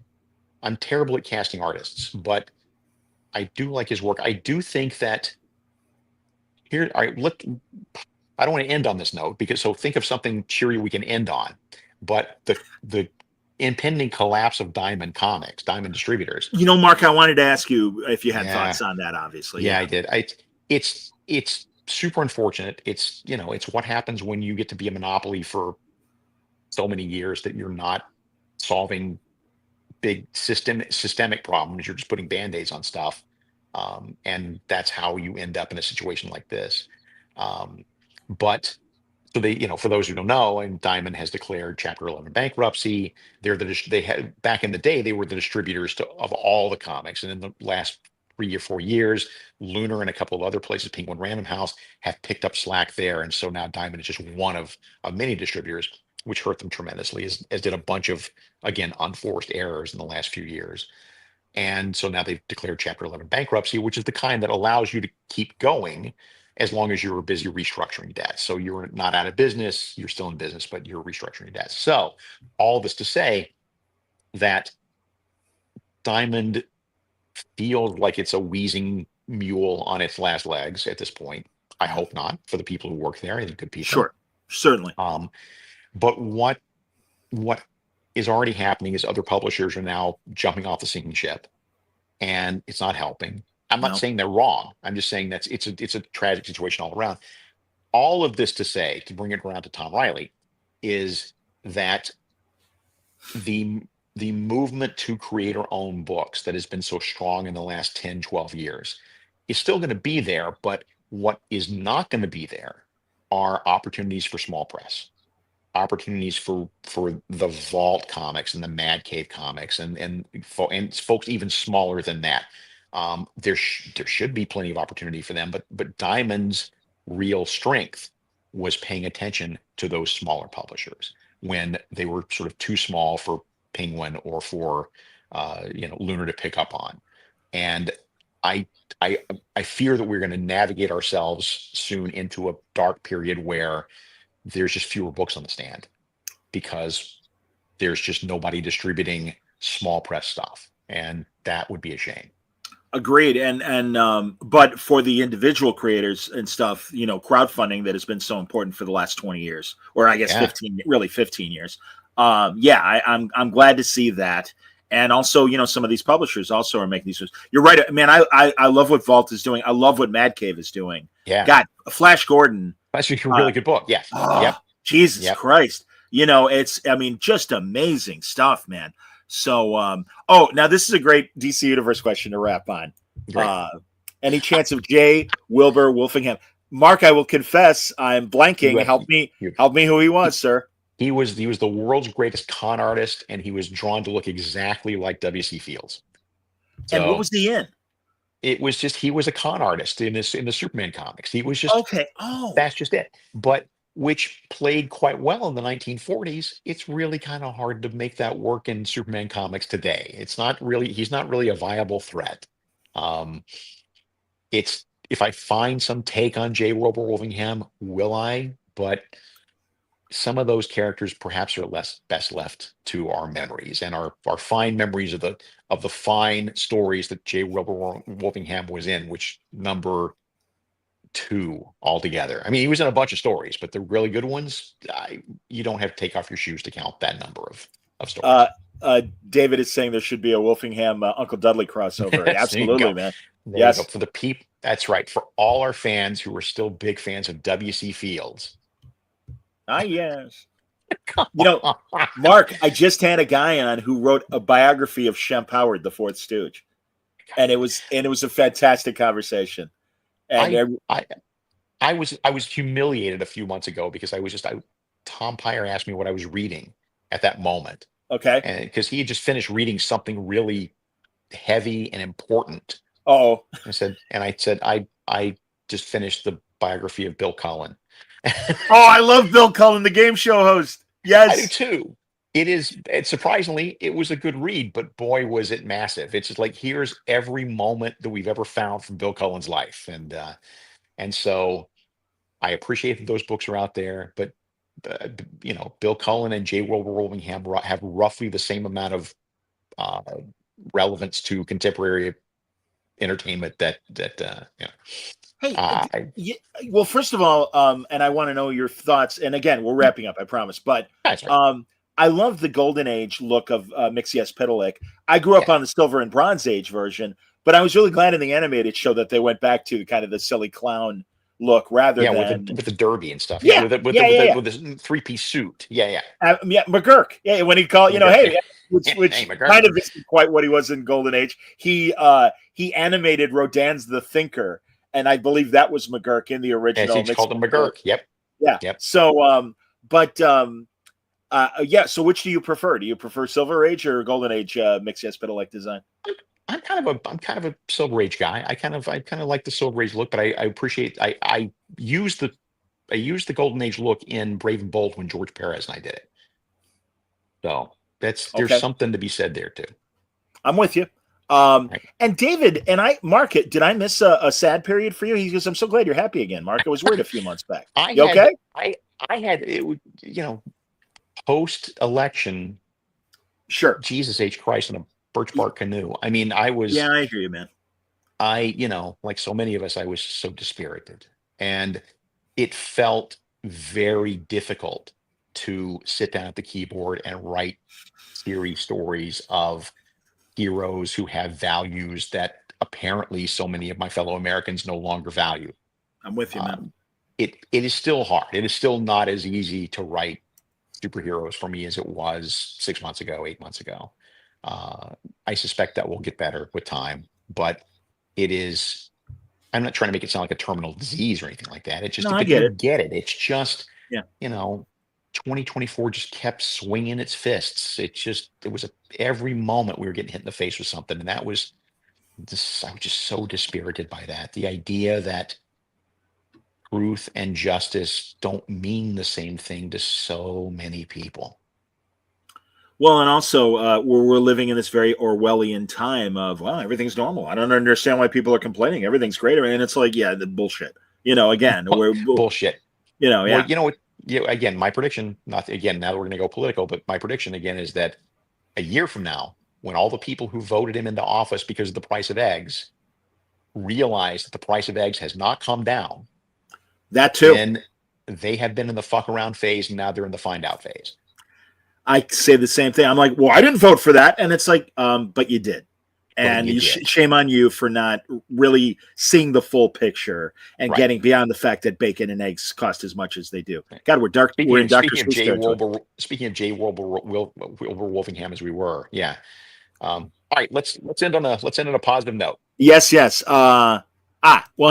I'm terrible at casting artists, but I do like his work. I do think that here, all right, I don't want to end on this note because so think of something cheery we can end on. But the impending collapse of Diamond Comics, Diamond Distributors. You know, Mark, I wanted to ask you if you had Yeah. thoughts on that, obviously. Yeah, I did. It's super unfortunate. It's it's what happens when you get to be a monopoly for so many years that you're not solving big systemic problems. You're just putting band-aids on stuff. And that's how you end up in a situation like this. But so for those who don't know, and Diamond has declared Chapter 11 bankruptcy. They had back in the day, they were the distributors of all the comics. And in the last 3 or 4 years, Lunar and a couple of other places, Penguin Random House, have picked up slack there. And so now Diamond is just one of many distributors, which hurt them tremendously, as did a bunch of, again, unforced errors in the last few years. And so now they've declared Chapter 11 bankruptcy, which is the kind that allows you to keep going as long as you're busy restructuring debt. So you're not out of business, you're still in business, but you're restructuring debt. So all this to say that Diamond feels like it's a wheezing mule on its last legs at this point. I hope not, for the people who work there. I think good people. Sure, certainly. But what is already happening is other publishers are now jumping off the sinking ship, and it's not helping. I'm not saying they're wrong. I'm just saying it's a tragic situation all around. All of this to say, to bring it around to Tom Riley, is that the movement to creator-owned books that has been so strong in the last 10, 12 years is still going to be there, but what is not going to be there are opportunities for small press, opportunities for the Vault comics and the Mad Cave comics and folks even smaller than that. There should be plenty of opportunity for them, but Diamond's real strength was paying attention to those smaller publishers when they were sort of too small for Penguin or for Lunar to pick up on. And I fear that we're going to navigate ourselves soon into a dark period where there's just fewer books on the stand because there's just nobody distributing small press stuff, and that would be a shame. Agreed. But for the individual creators and stuff, crowdfunding that has been so important for the last 20 years, or I guess 15 years. I'm glad to see that. And also, some of these publishers also are making these moves. You're right, man. I love what Vault is doing. I love what Mad Cave is doing. Yeah. God, Flash Gordon. That's a really good book. Yes. Yep. Jesus Christ. It's, just amazing stuff, man. So, now this is a great DC Universe question to wrap on. Any chance of J. Wilbur Wolfingham? Mark, I will confess, I'm blanking. Help me who he was, sir. He was the world's greatest con artist, and he was drawn to look exactly like W.C. Fields. So, and what was he in? It was just he was a con artist in the Superman comics. He was just okay. Oh, that's just it. But which played quite well in the 1940s. It's really kind of hard to make that work in Superman comics today. He's not really a viable threat. it's if I find some take on J. Wilbur Wolfingham, will I? But some of those characters perhaps are less best left to our memories and our fine memories of the fine stories that J. Wilbur Wolfingham was in, which number 2 altogether. I mean, he was in a bunch of stories, but the really good ones, you don't have to take off your shoes to count that number of stories. David is saying there should be a Wolfingham Uncle Dudley crossover. Absolutely, man. There yes. You go. For the people, that's right. For all our fans who are still big fans of W.C. Fields. Yes. Mark, I just had a guy on who wrote a biography of Shemp Howard, the Fourth Stooge, and it was a fantastic conversation. And I was humiliated a few months ago because Tom Pyre asked me what I was reading at that moment. Okay. And because he had just finished reading something really heavy and important. Oh. I said I just finished the biography of Bill Cullen. I love Bill Cullen, the game show host. Yes. I do too. It's surprisingly, it was a good read, but boy, was it massive. It's just like, here's every moment that we've ever found from Bill Cullen's life. And so I appreciate that those books are out there, but Bill Cullen and J. Wilbur Wolfingham have roughly the same amount of relevance to contemporary entertainment Hey, well, first of all, and I want to know your thoughts. And again, we're wrapping up, I promise. But I love the Golden Age look of Mixie Pitalik. I grew up on the Silver and Bronze Age version, but I was really glad in the animated show that they went back to kind of the silly clown look rather than with the derby and stuff. With the 3-piece suit. McGurk. Yeah, when he called, hey, which hey, kind of isn't quite what he was in Golden Age. He animated Rodin's The Thinker, and I believe that was McGurk in the original. It's called him McGurk. Yep. Yeah. Yep. So, so which do you prefer? Do you prefer Silver Age or Golden Age Mixie Pitalik design? I'm kind of a Silver Age guy. I kind of like the Silver Age look, but I appreciate I used the Golden Age look in Brave and Bold when George Perez and I did it. So there's something to be said there too. I'm with you. And David and Mark, did I miss a sad period for you? He goes, I'm so glad you're happy again, Mark. I was worried a few months back. Okay? I had it, post-election. Sure. Jesus H. Christ in a birch bark canoe. I mean, I was. Yeah, I hear you, man. Like so many of us, I was so dispirited, and it felt very difficult to sit down at the keyboard and write series stories of heroes who have values that apparently so many of my fellow Americans no longer value. I'm with you, man. It is still hard. It is still not as easy to write superheroes for me as it was 6 months ago, 8 months ago. I suspect that will get better with time, but it is. I'm not trying to make it sound like a terminal disease or anything like that. It's just, I get it. It's just, 2024 just kept swinging its fists. It was every moment we were getting hit in the face with something. And that was I was just so dispirited by that. The idea that truth and justice don't mean the same thing to so many people. Well, and also we're living in this very Orwellian time of, well, everything's normal. I don't understand why people are complaining. Everything's great. And it's like, the bullshit. Again, we're bullshit. Well, again, my prediction, now that we're going to go political, but my prediction again is that a year from now, when all the people who voted him into office because of the price of eggs realize that the price of eggs has not come down, that too, then they have been in the fuck around phase, and now they're in the find out phase. I say the same thing. I'm like, well, I didn't vote for that. And it's like, but you did. And shame on you for not really seeing the full picture and getting beyond the fact that bacon and eggs cost as much as they do. God, we're dark. We're in Dr. Seuss territory. Speaking of J. Wilbur Wolfingham, as we were, all right, let's end on a positive note. Yes. Well,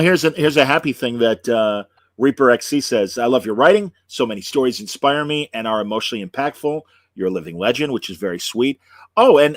here's a happy thing that Reaper XC says. I love your writing. So many stories inspire me and are emotionally impactful. You're a living legend, which is very sweet. Oh, and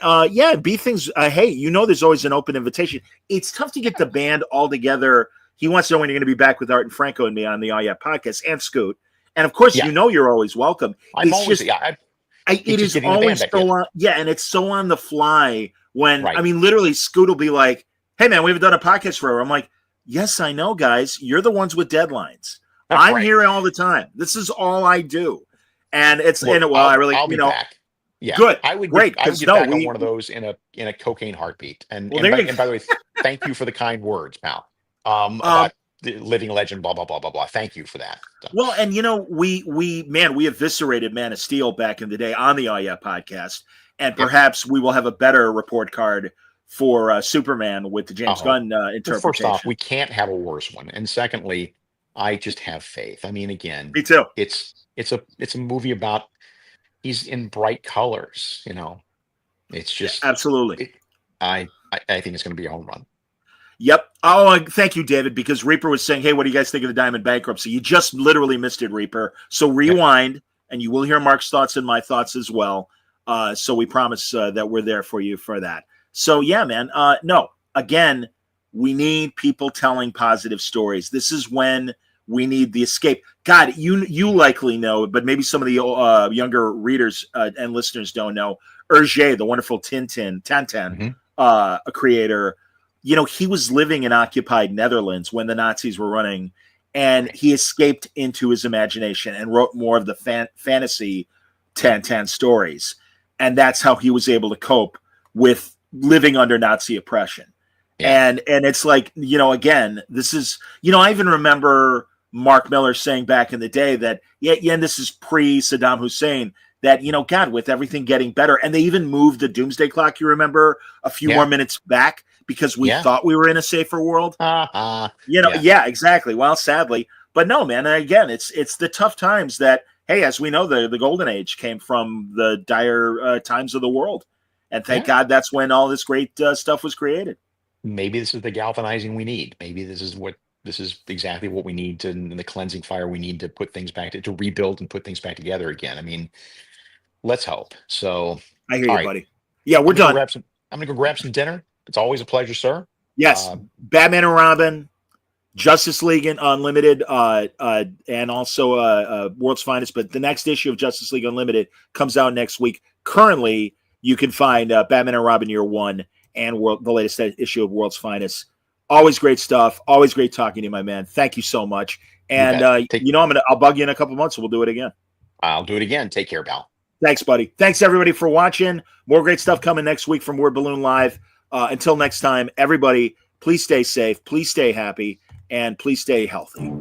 B Things. Hey, there's always an open invitation. It's tough to get the band all together. He wants to know when you're going to be back with Art and Franco and me on the podcast and Scoot. And of course, you're always welcome. I'm always, it is always so on. Yeah, and it's so on the fly when literally Scoot will be like, "Hey, man, we haven't done a podcast forever." I'm like, Yes, I know, guys. You're the ones with deadlines. I'm Right. here all the time. This is all I do. And Look, I really, I'll be back. Yeah, good, I would great. I would Because get back on one of those in a cocaine heartbeat. And well, there you by the way, thank you for the kind words, pal. go. About the living legend, blah blah blah blah blah. Thank you for that. So, Well, and we eviscerated Man of Steel back in the day on the Oh Yeah podcast, and Yep. perhaps we will have a better report card for Superman with the James Gunn well, first off, interpretation. we can't have a worse one, and secondly, I just have faith. I mean, again, Me too. it's a movie about he's in bright colors. It's just Absolutely. it, I think it's going to be a home run. Yep. Oh, thank you, David, because Reaper was saying, hey, what do you guys think of the Diamond bankruptcy? You just literally missed it, Reaper. So rewind, and you will hear Mark's thoughts and my thoughts as well. So we promise that we're there for you for that. So, yeah, man. No, again, we need people telling positive stories. This is when we need the escape. God, you likely know, but maybe some of the younger readers and listeners don't know. Hergé, the wonderful Tintin, a creator, he was living in occupied Netherlands when the Nazis were running, and he escaped into his imagination and wrote more of the fantasy Tintin stories. And that's how he was able to cope with living under Nazi oppression. Yeah. And it's like, again, this is, I even remember Mark Miller saying back in the day that, and this is pre-Saddam Hussein, that, God, with everything getting better, and they even moved the doomsday clock, you remember, a few more minutes back because we thought we were in a safer world. Yeah, exactly. Well, sadly, but no, man. Again, it's the tough times that, hey, as we know, the golden age came from the dire times of the world, and thank God that's when all this great stuff was created. Maybe this is the galvanizing we need. Maybe this is exactly what we need the cleansing fire we need to put things back to rebuild and put things back together again. I mean, let's hope. So, I hear you, buddy. Yeah, we're done. I'm gonna go grab some dinner. It's always a pleasure, sir. Yes, Batman and Robin, Justice League Unlimited, and also World's Finest. But the next issue of Justice League Unlimited comes out next week. Currently, you can find Batman and Robin Year One and the latest issue of World's Finest. Always great stuff. Always great talking to you, my man. Thank you so much. And I'll bug you in a couple months, and we'll do it again. I'll do it again. Take care, pal. Thanks, buddy. Thanks everybody for watching. More great stuff coming next week from Word Balloon Live. Until next time, everybody, please stay safe, please stay happy, and please stay healthy.